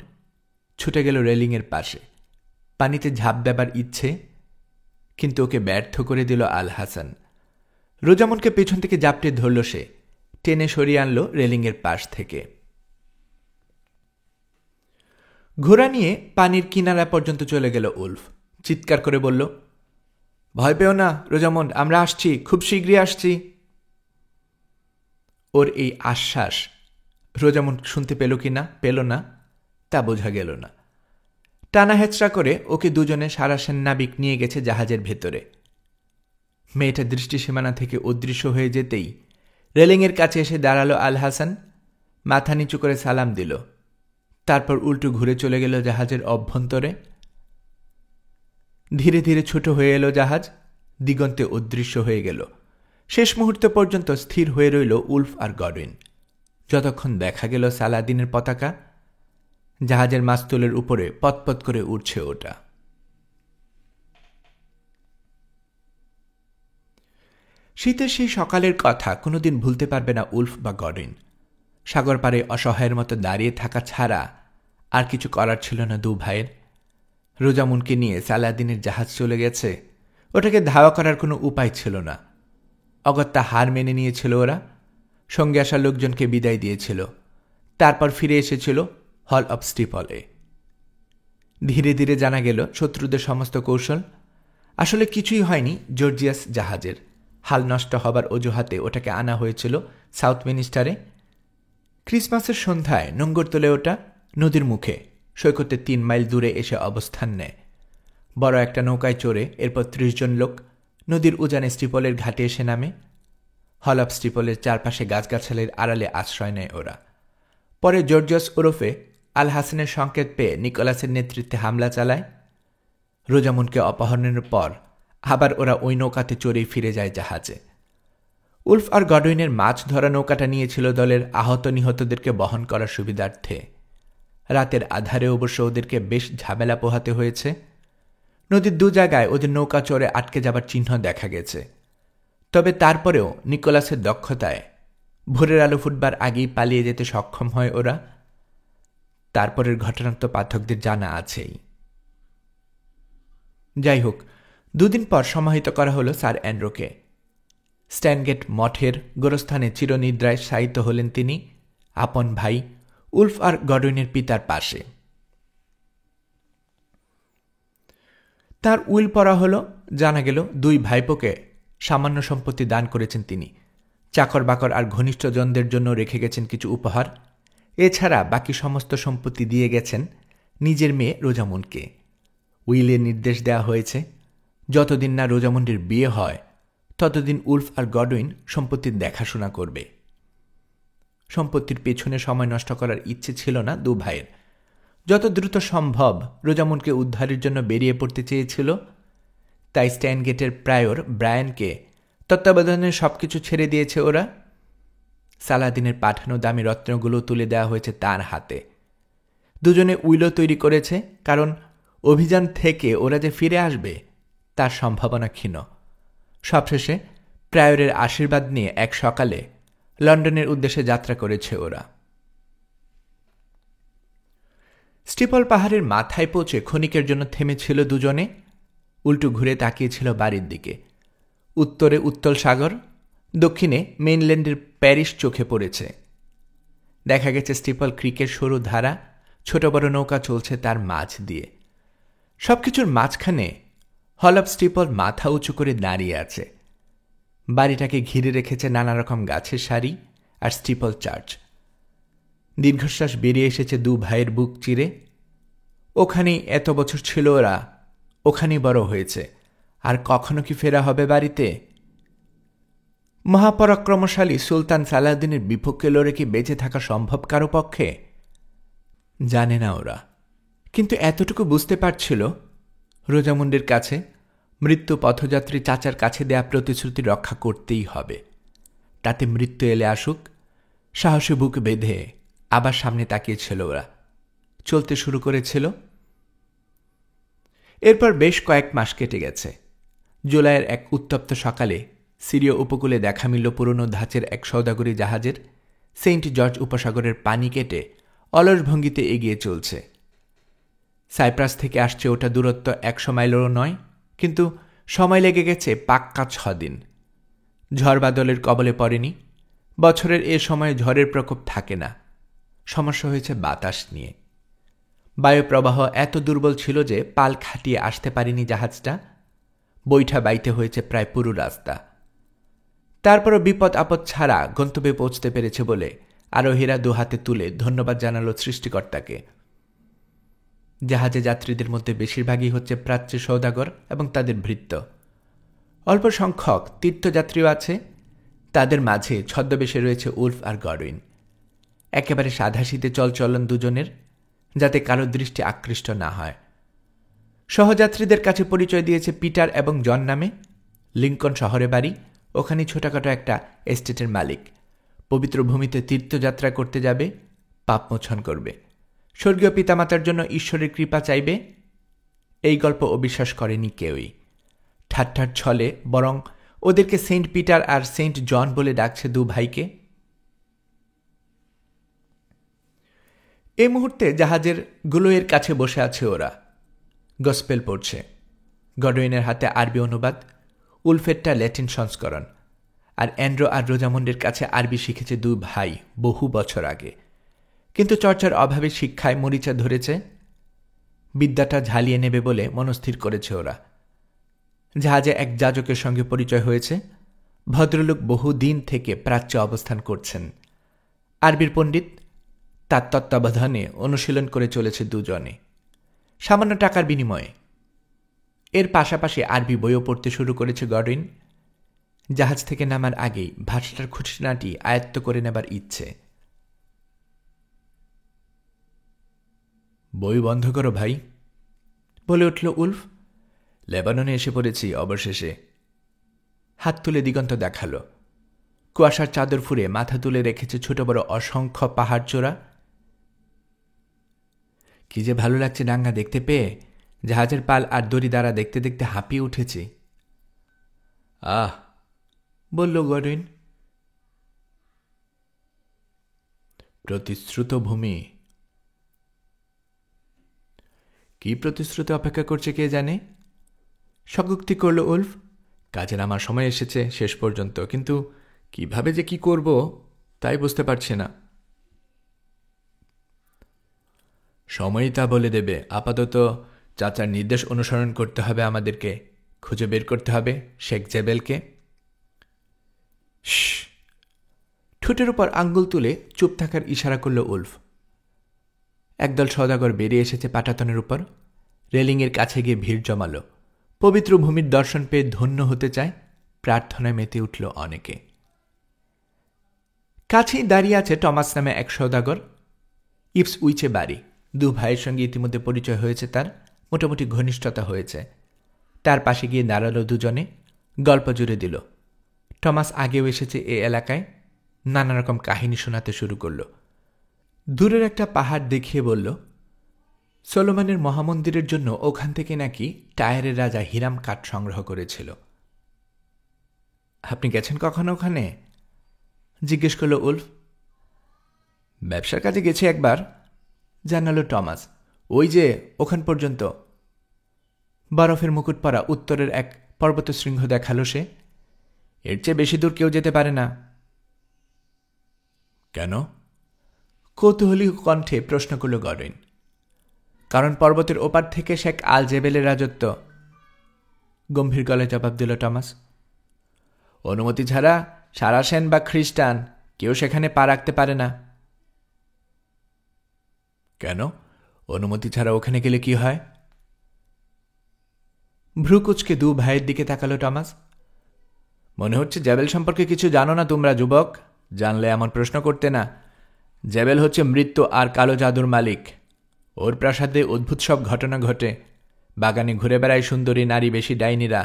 ছুটে গেল রেলিংয়ের পাশে। পানিতে ঝাঁপ দেবার ইচ্ছে, কিন্তু ওকে ব্যর্থ করে দিল আল হাসান। রোজামুন্ডকে পেছন থেকে জাপটে ধরল সে। টেনে সরিয়ে আনল রেলিংয়ের পাশ থেকে। ঘোড়া নিয়ে পানির কিনারা পর্যন্ত চলে গেল উলফ। চিৎকার করে বলল, ভয় পেও না রোজামুন্ড, আমরা আসছি, খুব শীঘ্রই আসছি। ওর এই আশ্বাস রোজামুন্ড শুনতে পেল কি না পেল না তা বোঝা গেল না। টানা হেঁচড়া করে ওকে দুজনে সারাসেন নাবিক নিয়ে গেছে জাহাজের ভেতরে। মেয়েটা দৃষ্টিসীমানা থেকে অদৃশ্য হয়ে যেতেই রেলিংয়ের কাছে এসে দাঁড়ালো আল হাসান। মাথা নিচু করে সালাম দিল। তারপর উল্টো ঘুরে চলে গেল জাহাজের অভ্যন্তরে। ধীরে ধীরে ছোট হয়ে এলো জাহাজ, দিগন্তে অদৃশ্য হয়ে গেল। শেষ মুহূর্ত পর্যন্ত স্থির হয়ে রইল উলফ আর গডউইন। যতক্ষণ দেখা গেল সালাদিনের পতাকা জাহাজের মাস্তুলের উপরে পতপত করে উঠছে ওটা। শীতের সেই সকালের কথা কোনোদিন ভুলতে পারবে না উলফ বা গডউইন। সাগর পাড়ে অসহায়ের মতো দাঁড়িয়ে থাকা ছাড়া আর কিছু করার ছিল না দু ভাইয়ের। রোজামুনকে নিয়ে সালাদিনের জাহাজ চলে গেছে, ওটাকে ধাওয়া করার কোনো উপায় ছিল না। অগত্যা হার মেনে নিয়েছিল ওরা, সঙ্গে আসা লোকজনকে বিদায় দিয়েছিল, তারপর ফিরে এসেছিল হল অব স্টিপলে। ধীরে ধীরে জানা গেল শত্রুদের সমস্ত কৌশল। আসলে কিছুই হয়নি জর্জিয়াস জাহাজের, হাল নষ্ট হবার অজুহাতে ওটাকে আনা হয়েছিল সাউথমিনিস্টারে। ক্রিসমাসের সন্ধ্যায় নোঙ্গর তোলে ওটা নদীর মুখে, সৈকতে 3 মাইল দূরে এসে অবস্থান নেয়। বড় একটা নৌকায় চড়ে এরপর 30 জন লোক নদীর উজানে স্টিপলের ঘাটে এসে নামে। হল অব স্টিপলের চারপাশে গাছগাছালির আড়ালে আশ্রয় নেয় ওরা। পরে জর্জিয়াস ওরফে আল হাসানের সংকেত পেয়ে নিকোলাসের নেতৃত্বে হামলা চালায়। রোজামুনকে অপহরণের পর আবার ওরা ওই নৌকাতে চড়েই ফিরে যায় জাহাজে। উলফ আর গডউইনের মাছ ধরা নৌকাটা নিয়েছিল দলের আহত নিহতদেরকে বহন করার সুবিধার্থে। রাতের আধারে অবশ্য ওদেরকে বেশ ঝামেলা পোহাতে হয়েছে। নদীর 2 জায়গায় ওদের নৌকা চড়ে আটকে যাবার চিহ্ন দেখা গেছে। তবে তারপরেও নিকোলাসের দক্ষতায় ভোরের আলো ফুটবার আগেই পালিয়ে যেতে সক্ষম হয় ওরা। তারপরের ঘটনা তো পাঠকদের জানা আছেই। যাই হোক, 2 দিন পর সমাহিত করা হলো স্যার অ্যান্ড্রোকে। স্ট্যানগেট মঠের গোরস্থানে চিরনিদ্রায় শায়িত হলেন তিনি, আপন ভাই উলফ আর গডউইনের পিতার পাশে। তার উইল পড়া হলো। জানা গেল 2 ভাইপোকে সামান্য সম্পত্তি দান করেছেন তিনি। চাকর বাকর আর ঘনিষ্ঠজনদের জন্য রেখে গেছেন কিছু উপহার। এছাড়া বাকি সমস্ত সম্পত্তি দিয়ে গেছেন নিজের মেয়ে রোজামুনকে। উইলে নির্দেশ দেওয়া হয়েছে যতদিন না রোজামুন্ডির বিয়ে হয় ততদিন উলফ আর গডউইন সম্পত্তির দেখাশোনা করবে। সম্পত্তির পেছনে সময় নষ্ট করার ইচ্ছে ছিল না 2 ভাইয়ের। যত দ্রুত সম্ভব রোজামুনকে উদ্ধারের জন্য বেরিয়ে পড়তে চেয়েছিল। তাই স্ট্যানগেটের প্রায়র ব্রায়ানকে তত্ত্বাবধানে সবকিছু ছেড়ে দিয়েছে ওরা। সালাদিনের পাঠানো দামি রত্নগুলো তুলে দেওয়া হয়েছে তার হাতে। দুজনে উইলও তৈরি করেছে, কারণ অভিযান থেকে ওরা যে ফিরে আসবে তার সম্ভাবনা ক্ষীণ। সবশেষে প্রায়রের আশীর্বাদ নিয়ে এক সকালে লন্ডনের উদ্দেশ্যে যাত্রা করেছে ওরা। স্টিপল পাহাড়ের মাথায় পৌঁছে ক্ষণিকের জন্য থেমেছিল দুজনে। উল্টো ঘুরে তাকিয়েছিল বাড়ির দিকে। উত্তরে উত্তল সাগর, দক্ষিণে মেইনল্যান্ডের প্যারিস চোখে পড়েছে। দেখা গেছে স্টিপল ক্রিকের সরু ধারা, ছোট বড় নৌকা চলছে তার মাঝ দিয়ে। সবকিছুর মাঝখানে হল অব স্টিপল মাথা উঁচু করে দাঁড়িয়ে আছে। বাড়িটাকে ঘিরে রেখেছে নানা রকম গাছের সারি আর স্টিপল চার্চ। দীর্ঘশ্বাস বেরিয়ে এসেছে 2 ভাইয়ের বুক চিরে। ওখানেই এত বছর ছিল ওরা, ওখানেই বড় হয়েছে। আর কখনো কি ফেরা হবে বাড়িতে? মহাপরাক্রমশালী সুলতান সালাহদ্দিনের বিপক্ষে লড়ে কি বেঁচে থাকা সম্ভব কারো পক্ষে? জানে না ওরা, কিন্তু এতটুকু বুঝতে পারছিল রোজামুন্ডের কাছে মৃত্যু পথযাত্রী চাচার কাছে দেয়া প্রতিশ্রুতি রক্ষা করতেই হবে। তাতে মৃত্যু এলে আসুক, সাহসে বুক বেঁধে আবার সামনে তাকিয়েছিল ওরা। চলতে শুরু করেছিল। এরপর বেশ কয়েক মাস কেটে গেছে। জুলাইয়ের এক উত্তপ্ত সকালে সিরিয় উপকূলে দেখা মিলল পুরনো ধাঁচের এক সওদাগরি জাহাজের। সেন্ট জর্জ উপসাগরের পানি কেটে অলস ভঙ্গিতে এগিয়ে চলছে। সাইপ্রাস থেকে আসছে ওটা দূরত্ব 100 মাইলেরও নয়, কিন্তু সময় লেগে গেছে পাক্কা 6 দিন। ঝড় বাদলের কবলে পড়েনি। বছরের এ সময় ঝড়ের প্রকোপ থাকে না। সমস্যা হয়েছে বাতাস নিয়ে। বায়ুপ্রবাহ এত দুর্বল ছিল যে পাল খাটিয়ে আসতে পারেনি জাহাজটা। বৈঠা বাইতে হয়েছে প্রায় পুরো রাস্তা। তারপরও বিপদ আপদ ছাড়া গন্তব্যে পৌঁছতে পেরেছে বলে আরোহীরা 2 হাতে তুলে ধন্যবাদ জানালো সৃষ্টিকর্তাকে। জাহাজে যাত্রীদের মধ্যে বেশিরভাগই হচ্ছে প্রাচ্য সওদাগর এবং তাদের ভৃত্য। অল্প সংখ্যক তীর্থযাত্রীও আছে। তাদের মাঝে ছদ্মবেশে রয়েছে উলফ আর গডউইন। একেবারে সাধাসিধে চলচলন দুজনের, যাতে কারো দৃষ্টি আকৃষ্ট না হয়। সহযাত্রীদের কাছে পরিচয় দিয়েছে পিটার এবং জন নামে। লিঙ্কন শহরে বাড়ি, ওখানে ছোটখাটো একটা এস্টেটের মালিক। পবিত্র ভূমিতে তীর্থযাত্রা করতে যাবে, পাপমোচন করবে, স্বর্গীয় পিতামাতার জন্য ঈশ্বরের কৃপা চাইবে। এই গল্প অবিশ্বাস করেনি কেউই। ঠাট্টার ছলে বরং ওদেরকে সেন্ট পিটার আর সেন্ট জন বলে ডাকছে 2 ভাইকে। এই মুহূর্তে জাহাজের গুলোয়ের কাছে বসে আছে ওরা। গসপেল পড়ছে। গডউইনের হাতে আরবি অনুবাদ, উলফেরটা ল্যাটিন সংস্করণ। আর অ্যান্ড্রো আর রোজামন্ডের কাছে আরবি শিখেছে দুই ভাই বহু বছর আগে, কিন্তু চর্চার অভাবে শিক্ষায় মরিচা ধরেছে। বিদ্যাটা ঝালিয়ে নেবে বলে মনস্থির করেছে ওরা। জাহাজে এক যাজকের সঙ্গে পরিচয় হয়েছে। ভদ্রলোক বহুদিন থেকে প্রাচ্যে অবস্থান করছেন। আরবির পণ্ডিত, তার তত্ত্বাবধানে অনুশীলন করে চলেছে দুজনে, সামান্য টাকার বিনিময়ে। এর পাশাপাশি আরবি বইও পড়তে শুরু করেছে গডউইন। জাহাজ থেকে নামার আগেই ভাষাটার খুঁটিনাটি আয়ত্ত করে নেবার ইচ্ছে। বই বন্ধ করো ভাই, বলে উঠল উলফ। লেবাননে এসে পড়েছি অবশেষে। হাত তুলে দিগন্ত দেখাল। কুয়াশার চাদর ফুঁড়ে মাথা তুলে রেখেছে ছোট বড় অসংখ্য পাহাড় চূড়া। কি যে ভালো লাগছে ডাঙ্গা দেখতে পেয়ে। জাহাজের পাল আর দড়ি দ্বারা দেখতে দেখতে হাঁপিয়ে উঠেছি। আহ, বলল গডউইন। প্রতিশ্রুত ভূমি। কি প্রতিশ্রুতি অপেক্ষা করছে কে জানে। স্বগোক্তি করল উলফ। কাজে নামার সময় এসেছে শেষ পর্যন্ত, কিন্তু কিভাবে যে কি করব তাই বুঝতে পারছি না। সময়ই তা বলে দেবে। আপাতত চাচার নির্দেশ অনুসরণ করতে হবে আমাদেরকে। খুঁজে বের করতে হবে শেখ জেবেলকে। ঠোঁটের উপর আঙ্গুল তুলে চুপ থাকার ইশারা করল উলফ। একদল সওদাগর বেরিয়ে এসেছে পাটাতনের উপর। রেলিংয়ের কাছে গিয়ে ভিড় জমাল। পবিত্র ভূমির দর্শন পেয়ে ধন্য হতে চায়। প্রার্থনায় মেতে উঠল অনেকে। কাছেই দাঁড়িয়ে আছে টমাস নামে এক সওদাগর। ইপস উইচে বাড়ি। দু ভাইয়ের সঙ্গে ইতিমধ্যে পরিচয় হয়েছে তার, মোটামুটি ঘনিষ্ঠতা হয়েছে। তার পাশে গিয়ে দাঁড়ালো দুজনে, গল্প জুড়ে দিল। টমাস আগেও এসেছে এ এলাকায়, নানা রকম কাহিনী শোনাতে শুরু করল। দূরের একটা পাহাড় দেখিয়ে বলল, সলোমনের মহামন্দিরের জন্য ওখান থেকে নাকি টায়ারের রাজা হিরাম কাঠ সংগ্রহ করেছিল। আপনি গেছেন কখনো ওখানে? জিজ্ঞেস করল উলফ। ব্যবসার কাজে গেছে একবার, জানালো টমাস। ওই যে ওখান পর্যন্ত। বরফের মুকুট পরা উত্তরের এক পর্বতশৃঙ্গ দেখালো সে। এর চেয়ে বেশি দূর কেউ যেতে পারে না। কেন? কৌতূহলী কণ্ঠে প্রশ্ন করল গডউইন। কারণ পর্বতের ওপার থেকে শেখ আল জেবেলের রাজত্ব, গম্ভীর গলায় জবাব দিল টমাস। অনুমতি ছাড়া সারাসেন বা খ্রিস্টান কেউ সেখানে পা রাখতে পারে না। কেন? অনুমতি ছাড়া ওখানে গেলে কি হয়? ভ্রুকুচকে দু ভাইয়ের দিকে তাকালো টমাস। মনে হচ্ছে জেবেল সম্পর্কে কিছু জানো না তোমরা যুবক। জানলে এমন প্রশ্ন করতে না। জেবেল হচ্ছে মৃত্যু আর কালো জাদুর মালিক। ওর প্রাসাদে অদ্ভুত সব ঘটনা ঘটে। বাগানে ঘুরে বেড়ায় সুন্দরী নারী বেশি ডাইনিরা।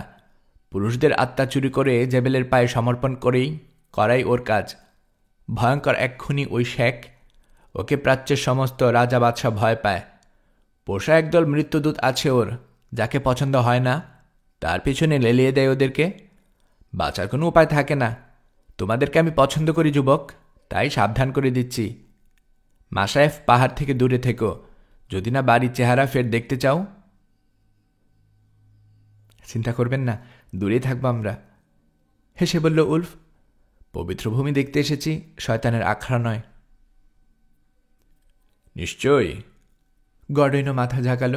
পুরুষদের আত্মা চুরি করে জেবেলের পায়ে সমর্পণ করাই ওর কাজ। ভয়ঙ্কর এক খুনি ওই শেখ। ওকে প্রাচ্যের সমস্ত রাজা বাদশা ভয় পায়। পোষা একদল মৃত্যুদূত আছে ওর, যাকে পছন্দ হয় না তার পিছনে লেলিয়ে দেয় ওদেরকে। বাঁচার কোনো উপায় থাকে না। তোমাদেরকে আমি পছন্দ করি যুবক, তাই সাবধান করে দিচ্ছি। মাসায়েফ পাহাড় থেকে দূরে থেকো, যদি না বাড়ির চেহারা ফের দেখতে চাও। চিন্তা করবেন না, দূরেই থাকবো আমরা, হেসে বলল উলফ। পবিত্র ভূমি দেখতে এসেছি, শয়তানের আখড়া নয়। নিশ্চয়ই। গডউইনও মাথা ঝাঁকাল।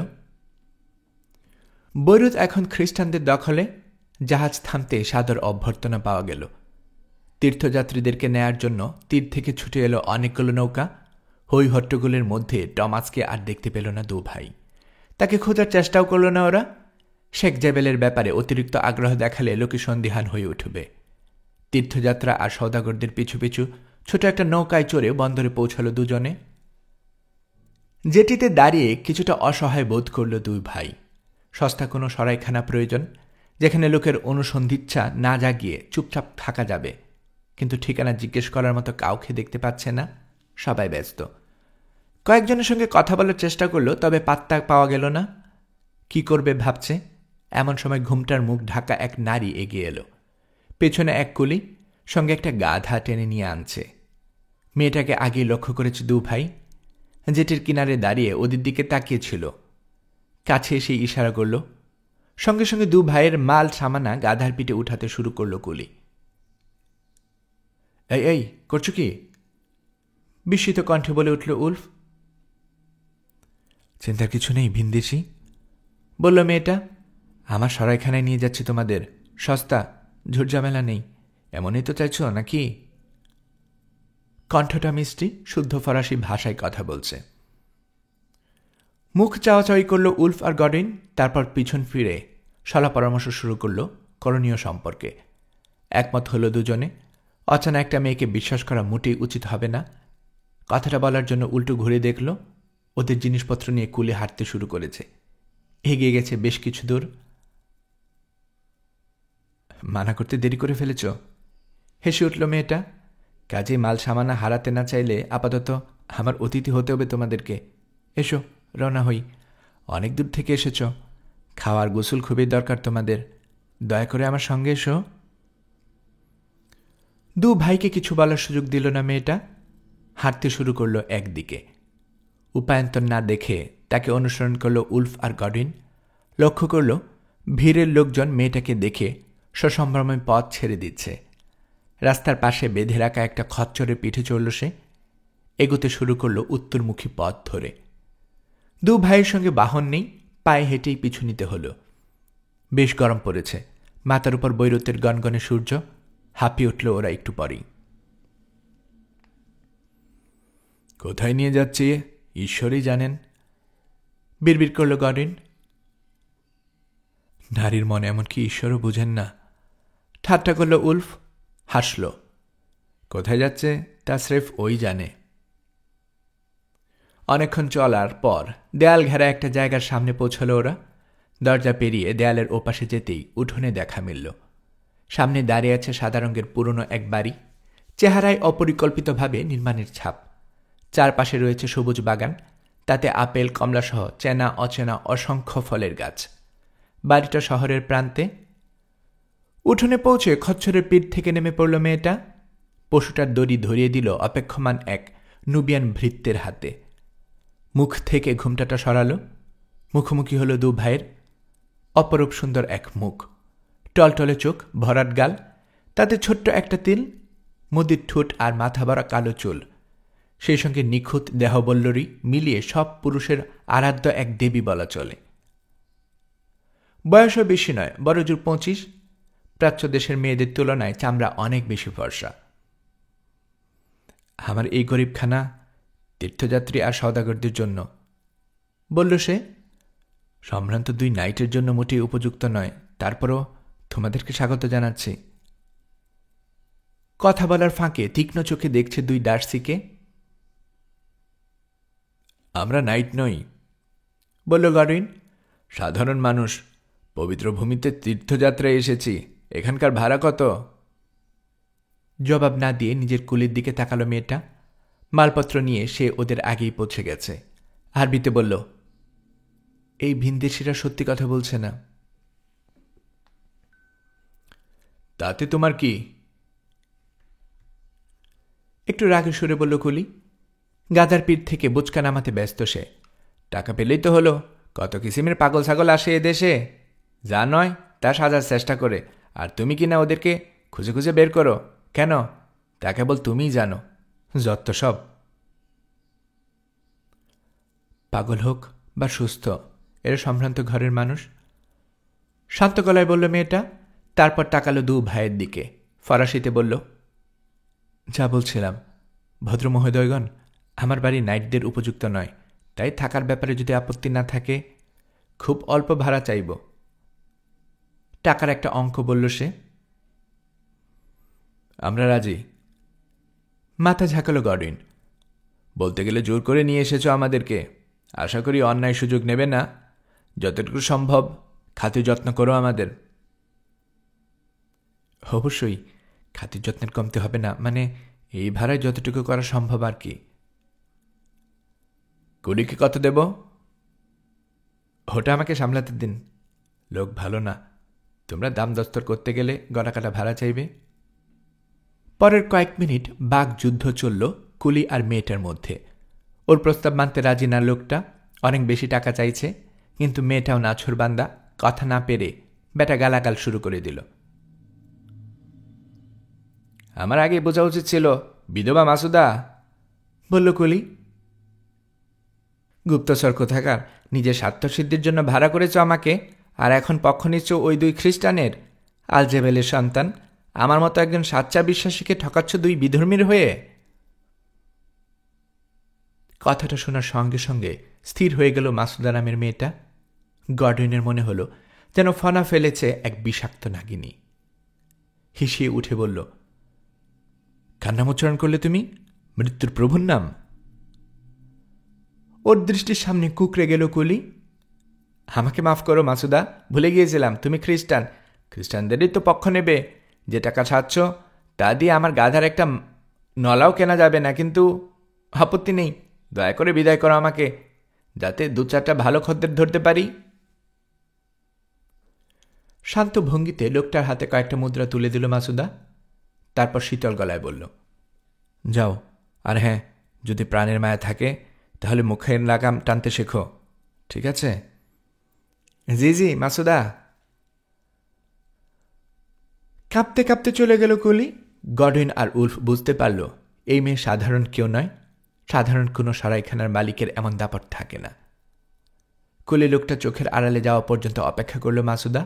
বৈরুত এখন খ্রিস্টানদের দখলে। জাহাজ থামতে সাদর অভ্যর্থনা পাওয়া গেল। তীর্থযাত্রীদেরকে নেয়ার জন্য তীর থেকে ছুটে এলো অনেকগুলো নৌকা। হই হট্টগোলের মধ্যে টমাসকে আর দেখতে পেল না দু ভাই। তাকে খোঁজার চেষ্টাও করল না ওরা। শেখ জেবেলের ব্যাপারে অতিরিক্ত আগ্রহ দেখালে লোকে সন্দিহান হয়ে উঠবে। তীর্থযাত্রা আর সওদাগরদের পিছু পিছু ছোট একটা নৌকায় চড়ে বন্দরে পৌঁছালো দুজনে। জেটিতে দাঁড়িয়ে কিছুটা অসহায় বোধ করল দুই ভাই। সস্তা কোনো সরাইখানা প্রয়োজন, যেখানে লোকের অনুসন্ধিচ্ছা না জাগিয়ে চুপচাপ থাকা যাবে। কিন্তু ঠিকানা জিজ্ঞেস করার মতো কাউকে দেখতে পাচ্ছে না, সবাই ব্যস্ত। কয়েকজনের সঙ্গে কথা বলার চেষ্টা করল, তবে পাত্তা পাওয়া গেল না। কি করবে ভাবছে, এমন সময় ঘুমটার মুখ ঢাকা এক নারী এগিয়ে এলো। পেছনে এক কুলি, সঙ্গে একটা গাধা টেনে নিয়ে আনছে। মেয়েটাকে আগেই লক্ষ্য করেছে দু ভাই। জেটির কিনারে দাঁড়িয়ে ওদের দিকে তাকিয়েছিল। কাছে এসে ইশারা করল। সঙ্গে সঙ্গে দু ভাইয়ের মাল সামানা গাধার পিঠে উঠাতে শুরু করল কুলি। এই এই করছো কি? বিস্মিত কণ্ঠে বলে উঠল উলফ। চিন্তার কিছু নেই ভিনদেশি, বলল মেয়েটা। আমার সরাইখানায় নিয়ে যাচ্ছি তোমাদের, সস্তা, ঝুটঝামেলা নেই। এমনই তো চাইছ নাকি? কণ্ঠটা মিষ্টি, শুদ্ধ ফরাসি ভাষায় কথা বলছে। মুখ চাওয়াচাওয়ি করল উলফ আর গডিন। তারপর পিছন ফিরে সলা পরামর্শ শুরু করল করণীয় সম্পর্কে। একমত হল দুজনে। অচানা একটা মেয়েকে বিশ্বাস করা মোটেই উচিত হবে না। কথাটা বলার জন্য উল্টো ঘুরে দেখল ওদের জিনিসপত্র নিয়ে কুলি হাঁটতে শুরু করেছে। এগিয়ে গেছে বেশ কিছু দূর। মানা করতে দেরি করে ফেলেছ? হেসে উঠল মেয়েটা। কাজে মাল সামানা হারাতে না চাইলে আপাতত আমার অতিথি হতে হবে তোমাদেরকে। এসো, রওনা হই। অনেক দূর থেকে এসেছ, খাওয়ার গোসল খুবই দরকার তোমাদের। দয়া করে আমার সঙ্গে এসো। দু ভাইকে কিছু বলার সুযোগ দিল না মেয়েটা। হাঁটতে শুরু করল একদিকে। উপায়ন্তর না দেখে তাকে অনুসরণ করল উলফ আর গডিন। লক্ষ্য করল ভিড়ের লোকজন মেয়েটাকে দেখে সসম্ভ্রমে পথ ছেড়ে দিচ্ছে। রাস্তার পাশে বেঁধে রাখা একটা খচ্চরের পিঠে চলল সে। এগোতে শুরু করল উত্তরমুখী পথ ধরে। দু ভাইয়ের সঙ্গে বাহন নেই, পায়ে হেঁটেই পিছু নিতে হল। বেশ গরম পড়েছে। মাথার উপর বৈরুতের গনগনে সূর্য। হাঁপিয়ে উঠল ওরা একটু পরেই। কোথায় নিয়ে যাচ্ছে ঈশ্বরই জানেন, বিড়বিড় করল গডিন। নারীর মনে এমনকি ঈশ্বরও বুঝেন না, ঠাট্টা করল উলফ। হাসল। কোথায় যাচ্ছে তা স্রেফ ওই জানে। অনেকক্ষণ চলার পর দেয়াল ঘেরা একটা জায়গার সামনে পৌঁছল ওরা। দরজা পেরিয়ে দেয়ালের ওপাশে যেতেই উঠোনে দেখা মিলল। সামনে দাঁড়িয়ে আছে সাদা রঙের পুরনো এক বাড়ি। চেহারায় অপরিকল্পিতভাবে নির্মাণের ছাপ। চারপাশে রয়েছে সবুজ বাগান, তাতে আপেল কমলাসহ চেনা অচেনা অসংখ্য ফলের গাছ। বাড়িটা শহরের প্রান্তে। উঠোনে পৌঁছে খচ্চরের পিঠ থেকে নেমে পড়ল মেয়েটা। পশুটার দড়ি ধরিয়ে দিল অপেক্ষমান এক নুবিয়ান ভৃত্যের হাতে। মুখ থেকে ঘুমটাটা সরালো। মুখোমুখি হল দু ভাইয়ের। অপরূপ সুন্দর এক মুখ, টলটলে চোখ, ভরাট গাল, তাতে ছোট্ট একটা তিল, মুদির ঠোঁট আর মাথা ভরা কালো চুল। সেই সঙ্গে নিখুঁত দেহবল্লরী মিলিয়ে সব পুরুষের আরাধ্য এক দেবী বলা চলে। বয়সও বেশি নয়, বড় জোর 25। প্রাচ্য দেশের মেয়েদের তুলনায় চামড়া অনেক বেশি ফর্সা। আমার এই গরিবখানা তীর্থযাত্রী আর সওদাগরদের জন্য, বলল সে। সম্ভ্রান্ত 2 নাইটের জন্য মোটেই উপযুক্ত নয়, তারপরও তোমাদেরকে স্বাগত জানাচ্ছি। কথা বলার ফাঁকে তীক্ষ্ণ চোখে দেখছে 2 দার্সিকে। আমরা নাইট নই, বলল গডিন। সাধারণ মানুষ। পবিত্র ভূমিতে তীর্থযাত্রায় এসেছি। এখানকার ভাড়া কত? জবাব না দিয়ে নিজের কুলির দিকে তাকালো মেয়েটা। মালপত্র নিয়ে সে ওদের আগেই পৌঁছে গেছে। আরবিতে বলল, এই ভিনদেশীরা সত্যি কথা বলছে না। তাতে তোমার কি? একটু রাগে সুরে বলল কুলি। গাধার পিঠ থেকে বোচকা নামাতে ব্যস্ত সে। টাকা পেলেই তো হলো। কত কিসিমের পাগল ছাগল আসে এদেশে, যা নয় তা সাজার চেষ্টা করে, আর তুমি কিনা ওদেরকে খুঁজে খুঁজে বের করো। কেন? তা কেবল তুমিই জানো। যত সব। পাগল হোক বা সুস্থ, এরা সম্ভ্রান্ত ঘরের মানুষ। শান্ত গলায় বলল মেয়েটা। তারপর তাকালো 2 ভাইয়ের দিকে। ফরাসিতে বলল, যা বলছিলাম, ভদ্রমহোদয়গণ, আমার বাড়ি নাইটদের উপযুক্ত নয়, তাই থাকার ব্যাপারে যদি আপত্তি না থাকে খুব অল্প ভাড়া চাইব। টাকার একটা অঙ্ক বলল সে। আমরা রাজি, মাথা ঝাঁকালো গডিন। বলতে গেলে জোর করে নিয়ে এসেছো আমাদেরকে। আশা করি অন্যায় সুযোগ নেবে না। যতটুকু সম্ভব খাতির যত্ন করো আমাদের। অবশ্যই, খাতির যত্নের কমতে হবে না, মানে এই ভাড়ায় যতটুকু করা সম্ভব আর কি। কুলিকে কত দেব? ওটা আমাকে সামলাতে দিন। লোক ভালো না, তোমরা দাম দস্তর করতে গেলে গলাকাটা ভাড়া চাইবে। পরের কয়েক মিনিট বাক যুদ্ধ চলল কুলি আর মেয়েটার মধ্যে। ওর প্রস্তাব মানতে রাজি না লোকটা। অনেক বেশি টাকা চাইছে, কিন্তু মেয়েটাও নাছোড়বান্দা, কথা না পেরে বেটা গালাগাল শুরু করে দিল। আমার আগে বোঝা উচিত ছিল, বিধবা মাসুদা, বলল কলি। গুপ্তচর কোথাকার, নিজের স্বার্থসিদ্ধির জন্য ভাড়া করেছ আমাকে, আর এখন পক্ষ নিচ্ছ ওই 2 খ্রিস্টানের, আলজেবেলের সন্তান। আমার মতো একজন সাচ্চা বিশ্বাসীকে ঠকাচ্ছ 2 বিধর্মীর হয়ে। কথাটা শোনার সঙ্গে সঙ্গে স্থির হয়ে গেল মাসুদা নামের মেয়েটা। গডউইনের মনে হলো যেন ফনা ফেলেছে এক বিষাক্ত নাগিনী। হিসিয়ে উঠে বলল, কার নাম উচ্চারণ করলে তুমি? মৃত্যুর প্রভুর নাম? ওর দৃষ্টির সামনে কুকড়ে গেল কলি। আমাকে মাফ করো মাসুদা, ভুলে গিয়েছিলাম তুমি খ্রিস্টান। খ্রিস্টানদেরই তো পক্ষ নেবে। যে টাকা ছাড়ছ তা দিয়ে আমার গাধার একটা নলাও কেনা যাবে না, কিন্তু আপত্তি নেই, দয়া করে বিদায় করো আমাকে, যাতে 2-4টা ভালো খদ্দের ধরতে পারি। শান্ত ভঙ্গিতে লোকটার হাতে কয়েকটা মুদ্রা তুলে দিল মাসুদা। তারপর শীতল গলায় বলল, যাও, আর হ্যাঁ, যদি প্রাণের মায়া থাকে তাহলে মুখের লাগাম টানতে শেখো, ঠিক আছে? জি জি মাসুদা। কাঁপতে কাঁপতে চলে গেল কলি। গডউইন আর উলফ বুঝতে পারল এই মেয়ে সাধারণ কেউ নয়। সাধারণ কোনো সরাইখানার মালিকের এমন দাপট থাকে না। কলি লোকটা চোখের আড়ালে যাওয়া পর্যন্ত অপেক্ষা করল মাসুদা।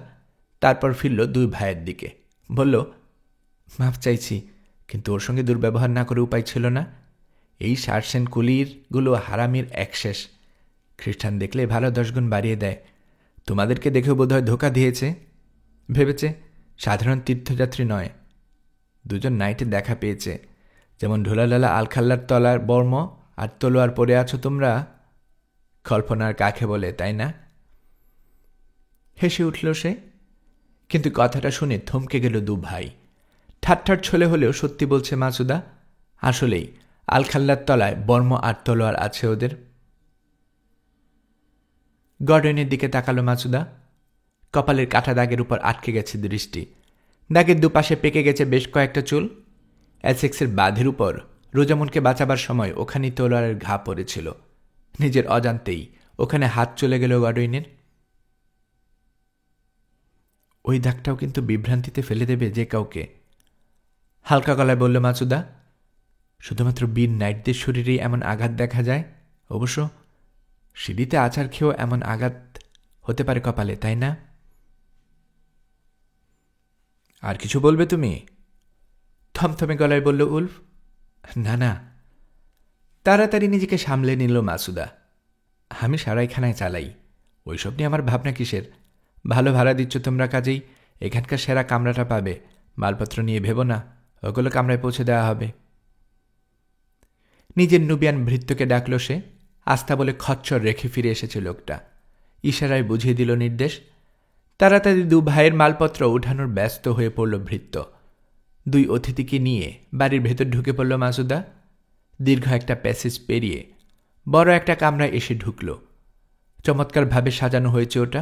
তারপর ফিরল 2 ভাইয়ের দিকে। বলল, মাফ চাইছি, কিন্তু ওর সঙ্গে দুর্ব্যবহার না করে উপায় ছিল না। এই সারসেন কুলিরগুলো হারামির একশেষ। খ্রিস্টান দেখলে ভালো 10 গুণ বাড়িয়ে দেয়। তোমাদেরকে দেখেও বোধহয় ধোকা দিয়েছে। ভেবেছে সাধারণ তীর্থযাত্রী নয়। 2জন নাইটে দেখা পেয়েছে, যেমন ঢোলালালা আলখাল্লার তলার বর্ম আর তলোয়ার পরে আছো তোমরা। কল্পনার কাকে বলে, তাই না? হেসে উঠল সে। কিন্তু কথাটা শুনে থমকে গেল 2 ভাই। ঠাট্টার ছলে হলেও সত্যি বলছে মাসুদা। আসলেই আলখাল্লার তলায় বর্ম আর তলোয়ার আছে ওদের। গডউইনের দিকে তাকালো মাসুদা। কপালের কাটা দাগের উপর আটকে গেছে দৃষ্টি। দাগের দুপাশে পেকে গেছে বেশ কয়েকটা চুল। এসেক্সের বাঁধের উপর রোজামনকে বাঁচাবার সময় ওখানে তলোয়ারের ঘা পড়েছিল। নিজের অজান্তেই ওখানে হাত চলে গেল গডউইনের। ওই দাগটাও কিন্তু বিভ্রান্তিতে ফেলে দেবে যে কাউকে, হালকা গলায় বলল মাসুদা। শুধুমাত্র বীর নাইটদের শরীরেই এমন আঘাত দেখা যায়। অবশ্য সিঁড়িতে আছাড় খেয়েও এমন আঘাত হতে পারে কপালে, তাই না? আর কিছু বলবে তুমি? থমথমে গলায় বলল উলফ। না না। তাড়াতাড়ি নিজেকে সামলে নিল মাসুদা। আমি সারাইখানায় চালাই, ওইসব নিয়ে আমার ভাবনা কিসের? ভালো ভাড়া দিচ্ছ তোমরা, কাজেই এখানকার সেরা কামরাটা পাবে। মালপত্র নিয়ে ভেবো না, ওগুলো কামরায় পৌঁছে দেওয়া হবে। নিজের নুবিয়ান ভৃত্যকে ডাকল সে। আস্থা বলে খচ্চর রেখে ফিরে এসেছে লোকটা। ইশারায় বুঝিয়ে দিল নির্দেশ। তাড়াতাড়ি 2 ভাইয়ের মালপত্র উঠানোর ব্যস্ত হয়ে পড়ল ভৃত্য। 2 অতিথিকে নিয়ে বাড়ির ভেতর ঢুকে পড়ল মাসুদা। দীর্ঘ একটা প্যাসেজ পেরিয়ে বড় একটা কামরায় এসে ঢুকল। চমৎকারভাবে সাজানো হয়েছে ওটা।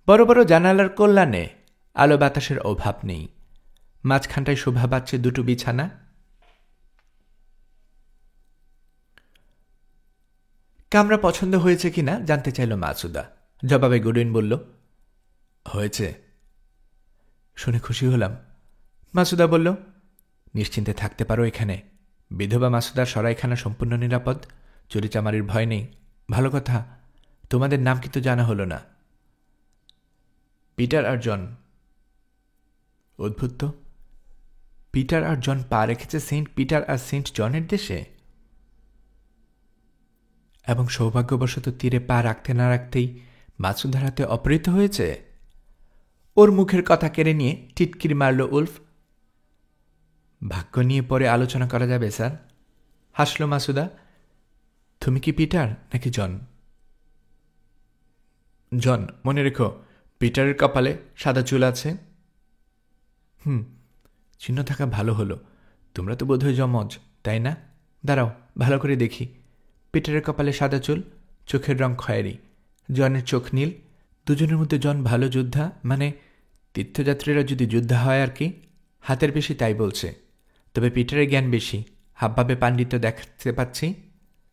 বড় বড় জানালার কল্যাণে আলো বাতাসের অভাব নেই। মাঝখানটায় শোভা পাচ্ছে 2টো বিছানা। কামরা পছন্দ হয়েছে কিনা জানতে চাইল মাসুদা। জবাবে গডউইন বলল, হয়েছে। শুনে খুশি হলাম। মাসুদা বলল, নিশ্চিন্তে থাকতে পারো এখানে। বিধবা মাসুদার সরাইখানা সম্পূর্ণ নিরাপদ, চুরিচামারির ভয় নেই। ভালো কথা, তোমাদের নাম কিন্তু জানা হলো না। পিটার আর জন। অদ্ভুত তো, পিটার আর জন পা রেখেছে সেন্ট পিটার আর সেন্ট জনের দেশে, এবং সৌভাগ্যবশত তীরে পা রাখতে না রাখতেই মাসুদার হাতে অপহৃত হয়েছে। ওর মুখের কথা কেড়ে নিয়ে টিটকিরি মারল উলফ। ভাগ্য নিয়ে পরে আলোচনা করা যাবে স্যার, হাসল মাসুদা। তুমি কি পিটার নাকি জন? জন। মনে রেখো, পিটারের কপালে সাদা চুল আছে। চিহ্ন থাকা ভালো হলো। তোমরা তো বোধহয় যমজ, তাই না? দাঁড়াও, ভালো করে দেখি। পিটারের কপালে সাদা চুল, চোখের রং খয়েরি, জনের চোখ নীল। 2জনের মধ্যে জন ভালো যোদ্ধা, মানে তীর্থযাত্রীরা যদি যোদ্ধা হয় আর কি। হাতের বেশি তাই বলছে। তবে পিটারের জ্ঞান বেশি, হাবভাবে পাণ্ডিত্য দেখতে পাচ্ছি।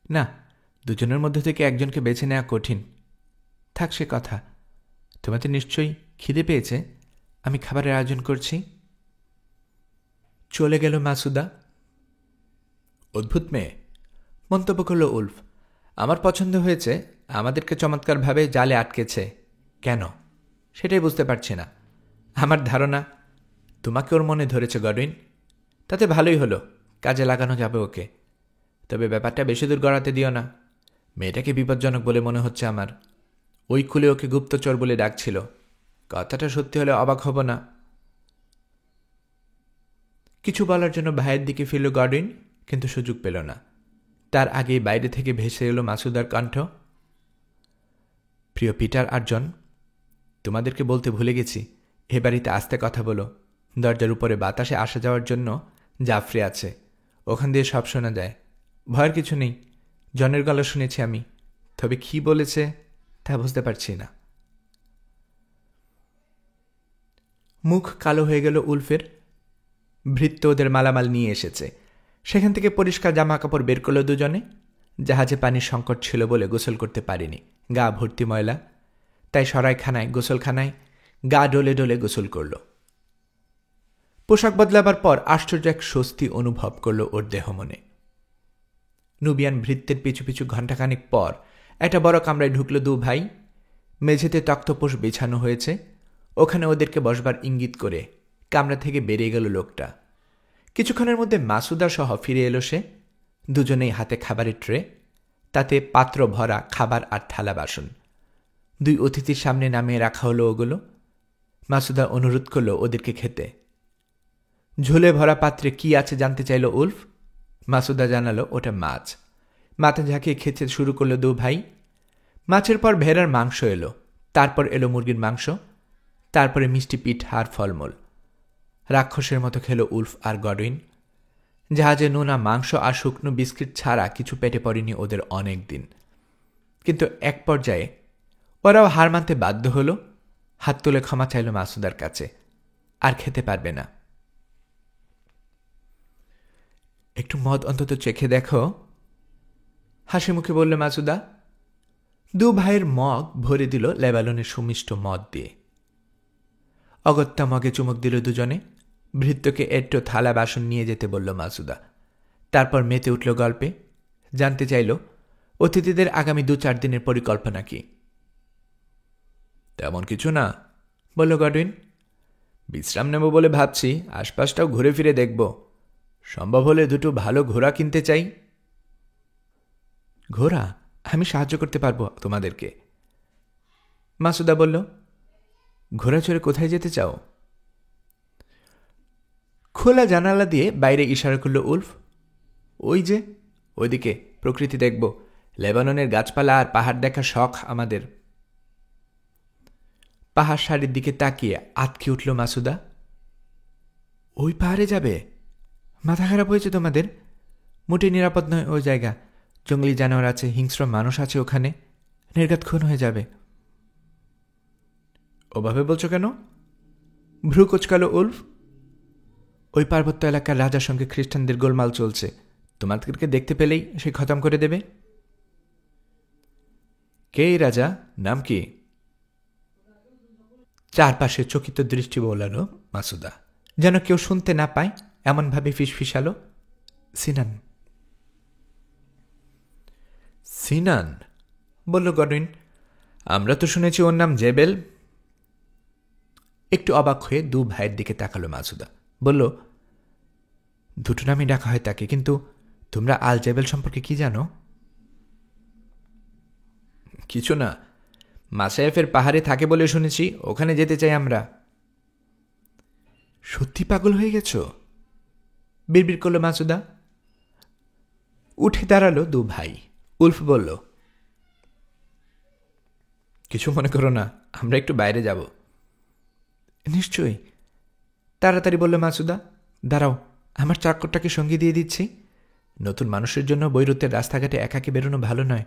না, 2জনের মধ্যে থেকে একজনকে বেছে নেওয়া কঠিন। থাক সে কথা, তোমাদের নিশ্চয়ই খিদে পেয়েছে, আমি খাবারের আয়োজন করছি। চলে গেল মাসুদা। অদ্ভুত মেয়ে, মন্তব্য করল উলফ। আমার পছন্দ হয়েছে, আমাদেরকে চমৎকারভাবে জালে আটকেছে। কেন সেটাই বুঝতে পারছি না। আমার ধারণা তোমাকে ওর মনে ধরেছে গডউইন। তাতে ভালোই হলো, কাজে লাগানো যাবে ওকে। তবে ব্যাপারটা বেশি দূর গড়াতে দিও না। মেয়েটাকে বিপজ্জনক বলে মনে হচ্ছে আমার। ওই কুলে ওকে গুপ্তচর বলে ডাকছিল। কথাটা সত্যি হলে অবাক হব না। কিছু বলার জন্য ভাইয়ের দিকে ফিরল গডউইন, কিন্তু সুযোগ পেল না। তার আগেই বাইরে থেকে ভেসে এলো মাসুদার কণ্ঠ। প্রিয় পিটার আর জন, তোমাদেরকে বলতে ভুলে গেছি, এ বাড়িতে আস্তে কথা বলো। দরজার উপরে বাতাসে আসা যাওয়ার জন্য জাফরি আছে, ওখান দিয়ে সব শোনা যায়। ভয়ের কিছু নেই। জনের গলা শুনেছি আমি, তবে কি বলেছে তা বুঝতে পারছি না। মুখ কালো হয়ে গেল উলফের। ভৃত্য ওদের মালামাল নিয়ে এসেছে। সেখান থেকে পরিষ্কার জামা কাপড় বের করল দুজনে। জাহাজে পানির সংকট ছিল বলে গোসল করতে পারেনি, গা ভর্তি ময়লা। তাই সরাইখানায় গোসলখানায় গা ডলে ডলে গোসল করল। পোশাক বদলাবার পর আশ্চর্য এক স্বস্তি অনুভব করল ওর দেহ মনে। নুবিয়ান ভৃত্যের পিছু পিছু ঘণ্টাখানেক পর একটা বড় কামরায় ঢুকল দু ভাই। মেঝেতে তক্তপোষ বিছানো হয়েছে, ওখানে ওদেরকে বসবার ইঙ্গিত করে কামরা থেকে বেরিয়ে গেল লোকটা। কিছুক্ষণের মধ্যে মাসুদা সহ ফিরে এলো সে। দুজনেই হাতে খাবারের ট্রে, তাতে পাত্র ভরা খাবার আর থালা বাসন। দুই অতিথির সামনে নামিয়ে রাখা হলো ওগুলো। মাসুদা অনুরোধ করল ওদেরকে খেতে। ঝোলে ভরা পাত্রে কি আছে জানতে চাইল উলফ। মাসুদা জানালো ওটা মাছ। মাথা ঝাঁকিয়ে খেতে শুরু করলো দু ভাই। মাছের পর ভেড়ার মাংস এলো, তারপর এলো মুরগির মাংস, তারপরে মিষ্টি পিঠা আর ফলমূল। রাক্ষসের মতো খেলো উলফ আর গডউইন। জাহাজে নোনা মাংস আর শুকনো বিস্কিট ছাড়া কিছু পেটে পড়েনি ওদের অনেক দিন। কিন্তু এক পর্যায়ে ওরাও হার মানতে বাধ্য হল। হাত তুলে ক্ষমা চাইল মাসুদার কাছে, আর খেতে পারবে না। একটু মদ অন্তত চেখে দেখো, হাসি মুখে বলল মাসুদা। দু ভাইয়ের মগ ভরে দিল লেবাননের সুমিষ্ট মদ দিয়ে। অগত্যা মগে চুমুক দিল দুজনে। ভৃত্যকে একটু থালা বাসন নিয়ে যেতে বলল মাসুদা। তারপর মেতে উঠল গল্পে। জানতে চাইল অতিথিদের আগামী 2-4 দিনের পরিকল্পনা কি। তেমন কিছু না, বলল গডউইন। বিশ্রাম নেব বলে ভাবছি, আশপাশটাও ঘুরে ফিরে দেখব। সম্ভব হলে 2টো ভালো ঘোড়া কিনতে চাই। ঘোড়া? আমি সাহায্য করতে পারবো তোমাদেরকে, মাসুদা বলল। ঘোড়া চড়ে কোথায় যেতে চাও? খোলা জানালা দিয়ে বাইরে ইশারা করল উলফ। ওই যে ওইদিকে, প্রকৃতি দেখব। লেবাননের গাছপালা আর পাহাড় দেখা শখ আমাদের। পাহাড় সারির দিকে তাকিয়ে আতকে উঠল মাসুদা। ওই পাহাড়ে যাবে? মাথা খারাপ হয়েছে তোমাদের? মোটে নিরাপদ নয় ওই জায়গা। জঙ্গলি জানোয়ার আছে, হিংস্র মানুষ আছে ওখানে, নির্ঘাত খুন হয়ে যাবে। ওভাবে বলছো কেন? ভ্রু কোচকালো উলফ। ওই পার্বত্য এলাকার রাজার সঙ্গে খ্রিস্টানদের গোলমাল চলছে। তোমাদেরকে দেখতে পেলেই সে খতম করে দেবে। কে এই রাজা? নাম কি? চারপাশে চকিত দৃষ্টি বোলালো মাসুদা, যেন কেউ শুনতে না পায় এমনভাবে ফিসফিসালো। সিনান। সিনান, বলল গডউইন। আমরা তো শুনেছি ওর নাম জেবেল। একটু অবাক হয়ে দু ভাইয়ের দিকে তাকালো মাসুদা। বলল, 2টো নামই ডাকা হয় তাকে, কিন্তু তোমরা আল জেবেল সম্পর্কে কি জানো? কিছু না, মাসায়েফের পাহাড়ে থাকে বলে শুনেছি, ওখানে যেতে চাই আমরা। সত্যি পাগল হয়ে গেছ? বিড়বিড় করল মাসুদা। উঠে দাঁড়ালো দু ভাই। উলফ বলল, কিছু মনে করো না, আমরা একটু বাইরে যাব। নিশ্চয়ই, তাড়াতাড়ি বলল মাসুদা। দাঁড়াও, আমার চাকরটাকে সঙ্গী দিয়ে দিচ্ছি। নতুন মানুষের জন্য বৈরুতের রাস্তাঘাটে একাকে বেরোনো ভালো নয়।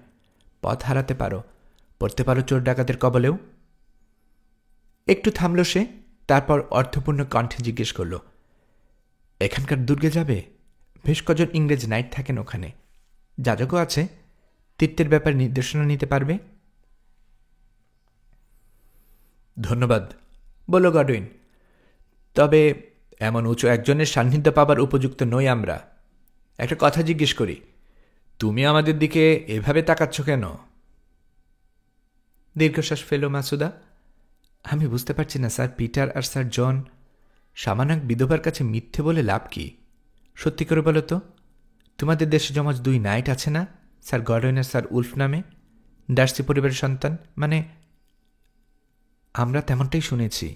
পথ হারাতে পারো, পড়তে পারো চোর ডাকাতের কবলেও। একটু থামল সে, তারপর অর্থপূর্ণ কণ্ঠে জিজ্ঞেস করল, এখানকার দুর্গে যাবে? বেশ কজন ইংরেজ নাইট থাকেন ওখানে, যাজকও আছে, তীর্থের ব্যাপারে নির্দেশনা নিতে পারবে। ধন্যবাদ, বলল গডউইন। তবে এমন উঁচু একজনের সান্নিধ্য পাবার উপযুক্ত নই আমরা। একটা কথা জিজ্ঞেস করি, তুমি আমাদের দিকে এভাবে তাকাচ্ছ কেন? দীর্ঘশ্বাস ফেলো মাসুদা। আমি বুঝতে পারছি না স্যার পিটার আর স্যার জন সামান্য এক বিধবার কাছে মিথ্যে বলে লাভ কি? সত্যি করে বলো তো, তোমাদের দেশে জমজ 2 নাইট আছে না, স্যার গডউইন আর স্যার উলফ নামে, ডার্সি পরিবারের সন্তান? মানে আমরা তেমনটাই শুনেছি।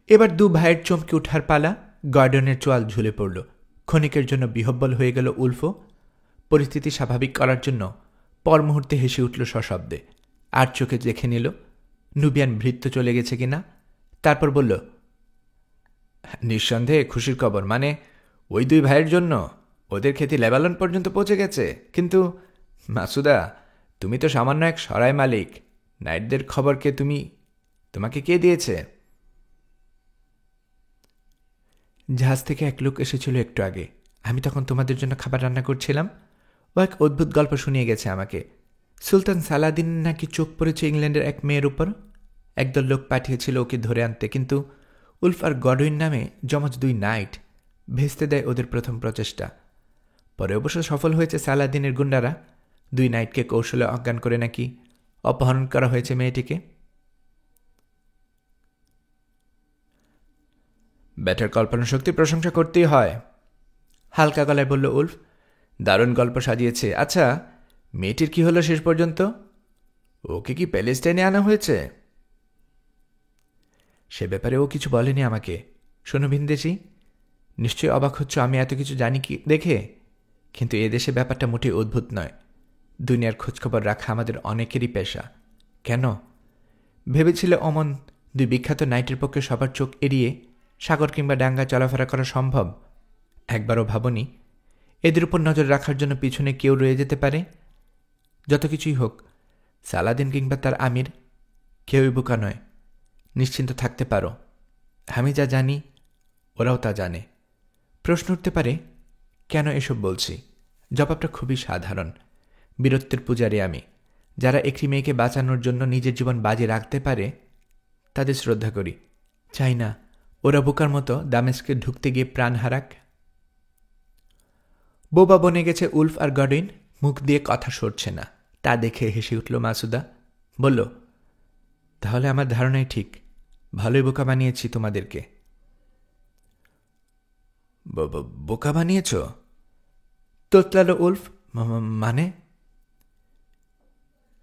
এবার 2 ভাইয়ের চমকে উঠার পালা। গর্ডনের চোয়াল ঝুলে পড়ল। ক্ষণিকের জন্য বিহব্বল হয়ে গেল উলফও। পরিস্থিতি স্বাভাবিক করার জন্য পর মুহূর্তে হেসে উঠল সশব্দে। আর চোখে দেখে নিল নুবিয়ান ভৃত্য চলে গেছে কিনা। তারপর বলল, নিঃসন্দেহে খুশির খবর। মানে ওই 2 ভাইয়ের জন্য ওদের খ্যাতি লেবানন পর্যন্ত পৌঁছে গেছে। কিন্তু মাসুদা, তুমি তো সামান্য এক সরাই মালিক। নাইটদের খবরকে তোমাকে কে দিয়েছে? জাহাজ থেকে এক লোক এসেছিল একটু আগে। আমি তখন তোমাদের জন্য খাবার রান্না করছিলাম। ও এক অদ্ভুত গল্প শুনিয়ে গেছে আমাকে। সুলতান সালাদিন নাকি চোখ পড়েছে ইংল্যান্ডের এক মেয়ের উপর। একদল লোক পাঠিয়েছিল ওকে ধরে আনতে, কিন্তু উলফ আর গডউইন নামে জমজ 2 নাইট ভেস্তে দেয় ওদের প্রথম প্রচেষ্টা। পরে অবশ্য সফল হয়েছে সালাদিনের গুন্ডারা। 2 নাইটকে কৌশলে অজ্ঞান করে নাকি অপহরণ করা হয়েছে মেয়েটিকে। ব্যাটার কল্পনা শক্তির প্রশংসা করতেই হয়, হালকা গলায় বলল উলফ। দারুণ গল্প সাজিয়েছে। আচ্ছা, মেয়েটির কি হলো শেষ পর্যন্ত? ওকে কি প্যালেস্টাইনে আনা হয়েছে? সে ব্যাপারে ও কিছু বলেনি আমাকে। শোনো ভিনদেশি, নিশ্চয়ই অবাক হচ্ছ আমি এত কিছু জানি কি দেখে, কিন্তু এদেশে ব্যাপারটা মোটেই অদ্ভুত নয়। দুনিয়ার খোঁজখবর রাখা আমাদের অনেকেরই পেশা। কেন ভেবেছিলে অমন 2 বিখ্যাত নাইটের পক্ষে সবার চোখ এড়িয়ে সাগর কিংবা ডাঙ্গা চলাফেরা করা সম্ভব? একবারও ভাবনি এদের উপর নজর রাখার জন্য পিছনে কেউ রয়ে যেতে পারে? যত কিছুই হোক, সালাদিন কিংবা তার আমির কেউই বোকা নয়। নিশ্চিন্ত থাকতে পারো, আমি যা জানি ওরাও তা জানে। প্রশ্ন উঠতে পারে কেন এসব বলছি। জবাবটা খুবই সাধারণ। বীরত্বের পূজারী আমি। যারা একটি মেয়েকে বাঁচানোর জন্য নিজের জীবন বাজি রাখতে পারে তাদের শ্রদ্ধা করি। চাই না ওরা বোকার মতো দামেস্কে ঢুকতে গিয়ে প্রাণ হারাক। বোবা বনে গেছে উলফ আর গডউইন। মুখ দিয়ে কথা সরছে না। তা দেখে হেসে উঠল মাসুদা। বলল, তাহলে আমার ধারণাই ঠিক। ভালোই বোকা বানিয়েছি তোমাদেরকে। বোকা বানিয়েছ? তোতলালো উলফ। মানে?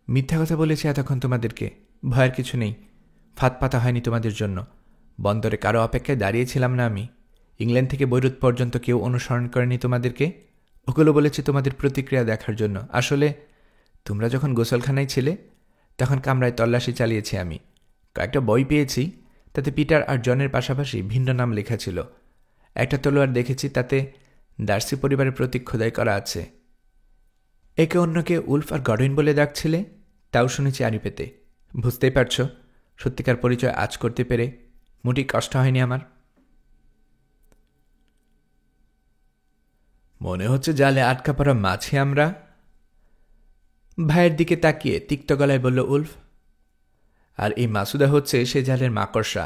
মিথ্যা কথা বলেছি এতক্ষণ তোমাদেরকে। ভয়ের কিছু নেই। ফাঁদ পাতা হয়নি তোমাদের জন্য। বন্দরে কারো অপেক্ষায় দাঁড়িয়েছিলাম না আমি। ইংল্যান্ড থেকে বৈরুত পর্যন্ত কেউ অনুসরণ করেনি তোমাদেরকে। ওগুলো বলেছি তোমাদের প্রতিক্রিয়া দেখার জন্য। আসলে তোমরা যখন গোসলখানায় ছিলে তখন কামরায় তল্লাশি চালিয়েছি আমি। কয়েকটা বই পেয়েছি, তাতে পিটার আর জনের পাশাপাশি ভিন্ন নাম লেখা ছিল। একটা তলোয়ার দেখেছি, তাতে ডার্সি পরিবারের প্রতীক খোদাই করা আছে। একে অন্যকে উলফ আর গডউইন বলে ডাকছিলে, তাও শুনেছি আড়ি পেতে। বুঝতেই পারছ, সত্যিকার পরিচয় আজ করতে পেরে মোটেই কষ্ট হয়নি আমার। মনে হচ্ছে জালে আটকা পড়া মাছি আমরা। ভাইয়ের দিকে তাকিয়ে তিক্ত গলায় বলল উলফ। আর এই মাসুদা হচ্ছে সে জালের মাকড়সা।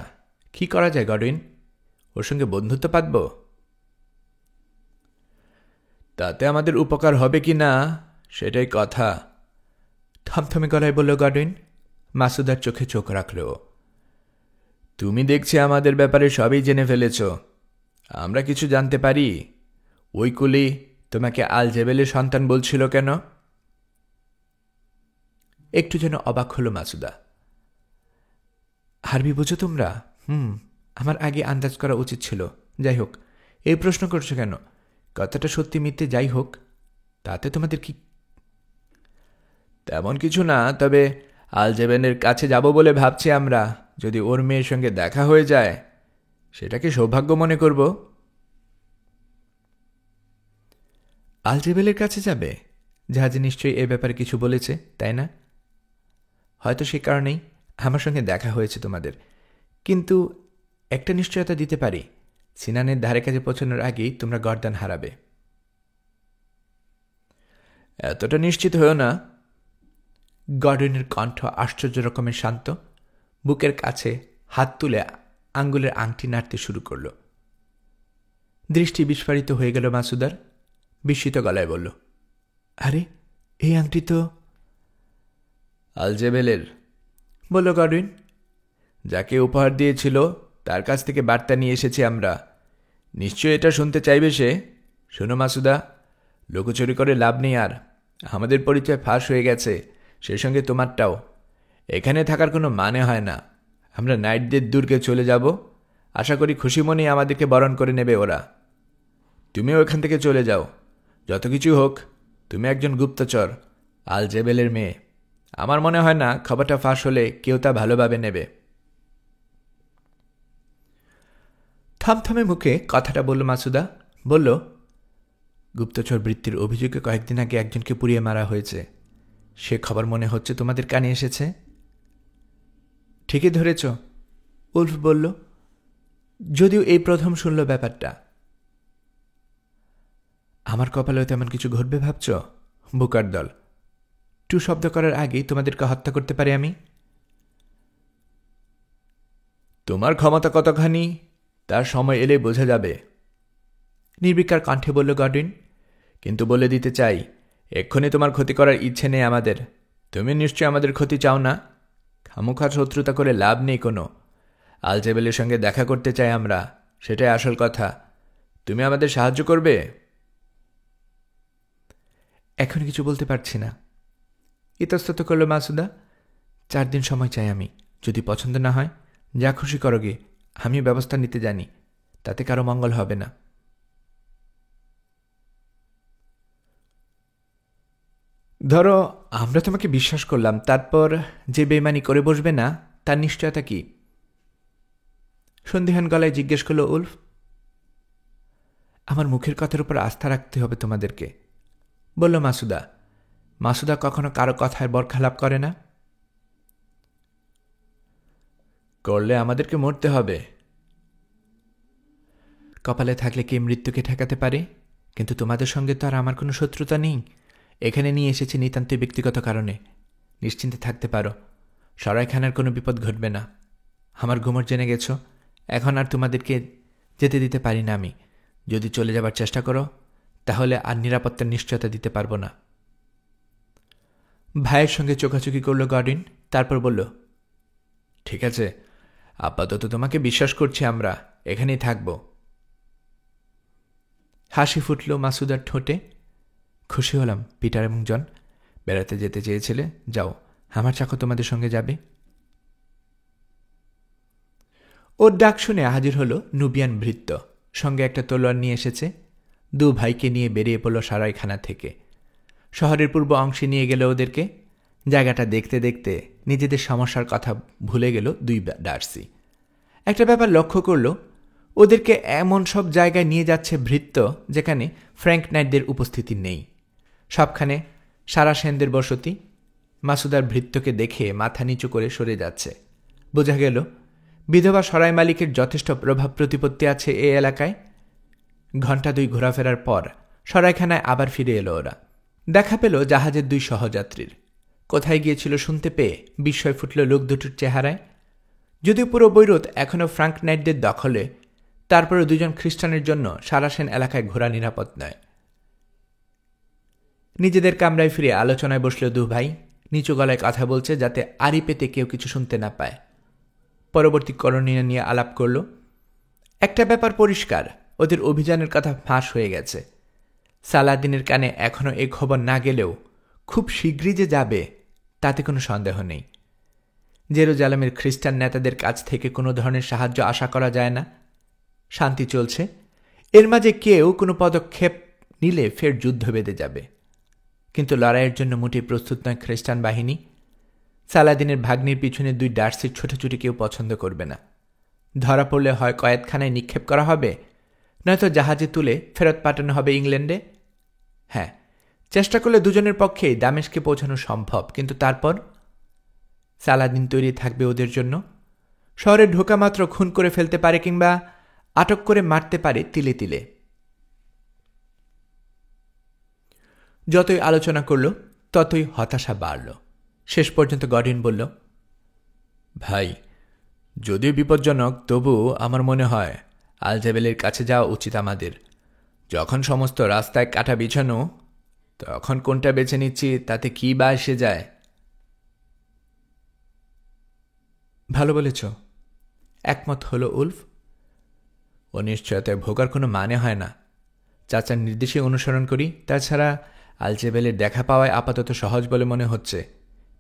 কি করা যায় গডউইন? ওর সঙ্গে বন্ধুত্ব পাতব? তাতে আমাদের উপকার হবে কি না সেটাই কথা, থমথমে গলায় বলল গডউইন। মাসুদার চোখে চোখ রাখল। তুমি দেখছি আমাদের ব্যাপারে সবই জেনে ফেলেছ। আমরা কিছু জানতে পারি? ওই কুলি তোমাকে আলজেবেলের সন্তান বলছিল কেন? একটু যেন অবাক হলো মাসুদা। আরবি বুঝো তোমরা? আমার আগে আন্দাজ করা উচিত ছিল। যাই হোক, এই প্রশ্ন করছো কেন? কথাটা সত্যি মিথ্যে যাই হোক, তাতে তোমাদের কি? তেমন কিছু না, তবে আলজেবেলের কাছে যাব বলে ভাবছি আমরা। যদি ওর মেয়ের সঙ্গে দেখা হয়ে যায় সেটাকে সৌভাগ্য মনে করব। আলজেবেলের কাছে যাবে? জাহাজে নিশ্চয়ই এ ব্যাপারে কিছু বলেছে, তাই না? হয়তো সে কারণেই আমার সঙ্গে দেখা হয়েছে তোমাদের। কিন্তু একটা নিশ্চয়তা দিতে পারি, সিনানের ধারে কাছে পৌঁছানোর আগেই তোমরা গর্দান হারাবে। এতটা নিশ্চিত হয়েও না। গর্ডনের কণ্ঠ আশ্চর্য রকমের শান্ত। বুকের কাছে হাত তুলে আঙ্গুলের আংটি নাড়তে শুরু করল। দৃষ্টি বিস্ফারিত হয়ে গেল মাসুদার। বিস্মিত গলায় বলল, আরে এই আংটি তো আলজেবেলের, বলল গডউইন। যাকে উপহার দিয়েছিল তার কাছ থেকে বার্তা নিয়ে এসেছি আমরা। নিশ্চয়ই এটা শুনতে চাইবে সে। শোনো মাসুদা, লুকোচুরি করে লাভ নেই আর। আমাদের পরিচয় ফাঁস হয়ে গেছে, সেই সঙ্গে তোমারটাও। এখানে থাকার কোনো মানে হয় না। আমরা নাইটদের দুর্গে চলে যাব। আশা করি খুশি মনেই আমাদেরকে বরণ করে নেবে ওরা। তুমিও এখান থেকে চলে যাও। যত কিছু হোক, তুমি একজন গুপ্তচর, আলজেবেলের মেয়ে। আমার মনে হয় না খবরটা ফাঁস হলে কেউ তা ভালোভাবে নেবে। থমথমে মুখে কথাটা বলল মাসুদা। বলল, গুপ্তচর বৃত্তির অভিযোগে কয়েকদিন আগে একজনকে পুড়িয়ে মারা হয়েছে। সে খবর মনে হচ্ছে তোমাদের কানে এসেছে। ঠিকই ধরেছ, উলফ বলল, যদিও এই প্রথম শুনল ব্যাপারটা। আমার কপালেও তেমন কিছু ঘটবে ভাবছ? বুকার দল, টু শব্দ করার আগেই তোমাদেরকে হত্যা করতে পারি আমি। তোমার ক্ষমতা কতখানি তার সময় এলে বোঝা যাবে, নির্বিকার কণ্ঠে বলল গডউইন। কিন্তু বলে দিতে চাই, এক্ষুনি তোমার ক্ষতি করার ইচ্ছে নেই আমাদের। তুমি নিশ্চয়ই আমাদের ক্ষতি চাও না। খামোখা শত্রুতা করে লাভ নেই কোনো। আলজেবেলের সঙ্গে দেখা করতে চাই আমরা, সেটাই আসল কথা। তুমি আমাদের সাহায্য করবে? এখন কিছু বলতে পারছি না, ইতস্তত করল মাসুদা। 4 দিন সময় চাই আমি। যদি পছন্দ না হয়, যা খুশি করো গে, আমি ব্যবস্থা নিতে জানি। তাতে কারো মঙ্গল হবে না। ধরো আমরা তোমাকে বিশ্বাস করলাম, তারপর যে বেইমানি করে বসবে না তার নিশ্চয়তা কি? সন্দিহান গলায় জিজ্ঞেস করল উলফ। আমার মুখের কথার উপর আস্থা রাখতে হবে তোমাদেরকে, বলল মাসুদা। মাসুদা কখনো কারো কথায় বরখালাপ করে না। করলে আমাদেরকে মরতে হবে। কপালে থাকলে কে মৃত্যুকে ঠেকাতে পারে? কিন্তু তোমাদের সঙ্গে তো আর আমার কোনো শত্রুতা নেই। এখানে নিয়ে এসেছি নিতান্তই ব্যক্তিগত কারণে। নিশ্চিন্তে থাকতে পারো, সরাইখানার কোনো বিপদ ঘটবে না। আমার গুমর জেনে গেছ, এখন আর তোমাদেরকে যেতে দিতে পারি না আমি। যদি চলে যাবার চেষ্টা করো, তাহলে আর নিরাপত্তার নিশ্চয়তা দিতে পারবো না। ভাইয়ের সঙ্গে চোখাচোখি করল গডউইন, তারপর বলল, ঠিক আছে, আপাতত তোমাকে বিশ্বাস করছি, আমরা এখানেই থাকব। হাসি ফুটল মাসুদার ঠোঁটে। খুশি হলাম পিটার এবং জন। বেড়াতে যেতে চেয়েছিলে, যাও, আমার চাকর তোমাদের সঙ্গে যাবে। ওর ডাক শুনে হাজির হলো নুবিয়ান ভৃত্য। সঙ্গে একটা তলোয়ার নিয়ে এসেছে। 2 ভাইকে নিয়ে বেরিয়ে পড়ল সারাইখানা থেকে। শহরের পূর্ব অংশে নিয়ে গেল ওদেরকে। জায়গাটা দেখতে দেখতে নিজেদের সমস্যার কথা ভুলে গেল 2 ডার্সি। একটা ব্যাপার লক্ষ্য করল, ওদেরকে এমন সব জায়গায় নিয়ে যাচ্ছে ভৃত্য যেখানে ফ্র্যাঙ্ক নাইটদের উপস্থিতি নেই। সবখানে সারাসেনদের বসতি। মাসুদার ভৃত্যকে দেখে মাথা নিচু করে সরে যাচ্ছে। বোঝা গেল বিধবা সরাই মালিকের যথেষ্ট প্রভাব প্রতিপত্তি আছে এ এলাকায়। ঘণ্টা 2 ঘোরাফেরার পর সরাইখানায় আবার ফিরে এলো ওরা। দেখা পেল জাহাজের 2 সহযাত্রীর। কোথায় গিয়েছিল শুনতে পেয়ে বিস্ময় ফুটল লোক দুটোর চেহারায়। যদিও পুরো বৈরুত এখনও ফ্রাঙ্ক নাইটদের দখলে, তারপরে 2 জন খ্রিস্টানের জন্য সারাসেন এলাকায় ঘোরা নিরাপদ নয়। নিজেদের কামরায় ফিরে আলোচনায় বসল 2 ভাই। নিচু গলায় কথা বলছে, যাতে আড়ি পেতে কেউ কিছু শুনতে না পায়। পরবর্তী করণীয় নিয়ে আলাপ করল। একটা ব্যাপার পরিষ্কার, ওদের অভিযানের কথা ফাঁস হয়ে গেছে। সালাদিনের কানে এখনও এই খবর না গেলেও খুব শীঘ্রই যে যাবে তাতে কোনো সন্দেহ নেই। জেরুজালেমের খ্রিস্টান নেতাদের কাছ থেকে কোনো ধরনের সাহায্য আশা করা যায় না। শান্তি চলছে, এর মাঝে কেউ কোনো পদক্ষেপ নিলে ফের যুদ্ধ বেঁধে যাবে। কিন্তু লড়াইয়ের জন্য মোটেই প্রস্তুত নয় খ্রিস্টান বাহিনী। সালাদিনের ভাগ্নির পিছনে 2 ডার্সির ছোটাছুটি কেউ পছন্দ করবে না। ধরা পড়লে হয় কয়েদখানায় নিক্ষেপ করা হবে, নয়তো জাহাজে তুলে ফেরত পাঠানো হবে ইংল্যান্ডে। হ্যাঁ, চেষ্টা করলে 2 জনের পক্ষেই দামেস্কে পৌঁছানো সম্ভব, কিন্তু তারপর সালাদিন তৈরি থাকবে ওদের জন্য। শহরে ঢোকা মাত্র খুন করে ফেলতে পারে কিংবা আটক করে মারতে পারে তিলে তিলে। যতই আলোচনা করল ততই হতাশা বাড়ল। শেষ পর্যন্ত গডিন বলল, ভাই, যদিও বিপজ্জনক, তবু আমার মনে হয় আলজেবেলের কাছে যাওয়া উচিত আমাদের। যখন সমস্ত রাস্তায় কাটা বিছানো, তখন কোনটা বেছে নিচ্ছি তাতে কি বা এসে যায়? ভালো বলেছ, একমত হলো উলফ। অনিশ্চয়তায় ভোগার কোনো মানে হয় না। চাচার নির্দেশে অনুসরণ করি। তাছাড়া আলজেবেলের দেখা পাওয়ায় আপাতত সহজ বলে মনে হচ্ছে।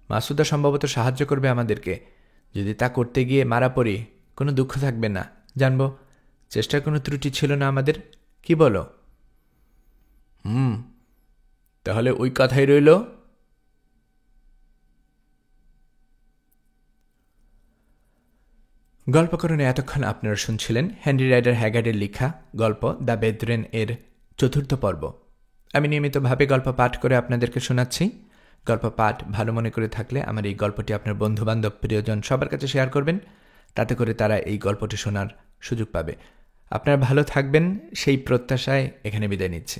মাসুদা সম্ভবত সাহায্য করবে আমাদেরকে। যদি তা করতে গিয়ে মারা পড়ি, কোনো দুঃখ থাকবে না, জানব চেষ্টার কোনো ত্রুটি ছিল না আমাদের। কি বলো? তাহলে ওই কথাই রইল। গল্পকরণে এতক্ষণ আপনারা শুনছিলেন হেনরি রাইডার হ্যাগার্ডের লেখা গল্প দ্য বেদরেন এর 4র্থ পর্ব। আমি নিয়মিতভাবে গল্প পাঠ করে আপনাদেরকে শোনাচ্ছি। গল্প পাঠ ভালো মনে করে থাকলে আমার এই গল্পটি আপনার বন্ধুবান্ধব, প্রিয়জন সবার কাছে শেয়ার করবেন। তাতে করে তারা এই গল্পটি শোনার সুযোগ পাবে। আপনারা ভালো থাকবেন সেই প্রত্যাশায় এখানে বিদায় নিচ্ছি।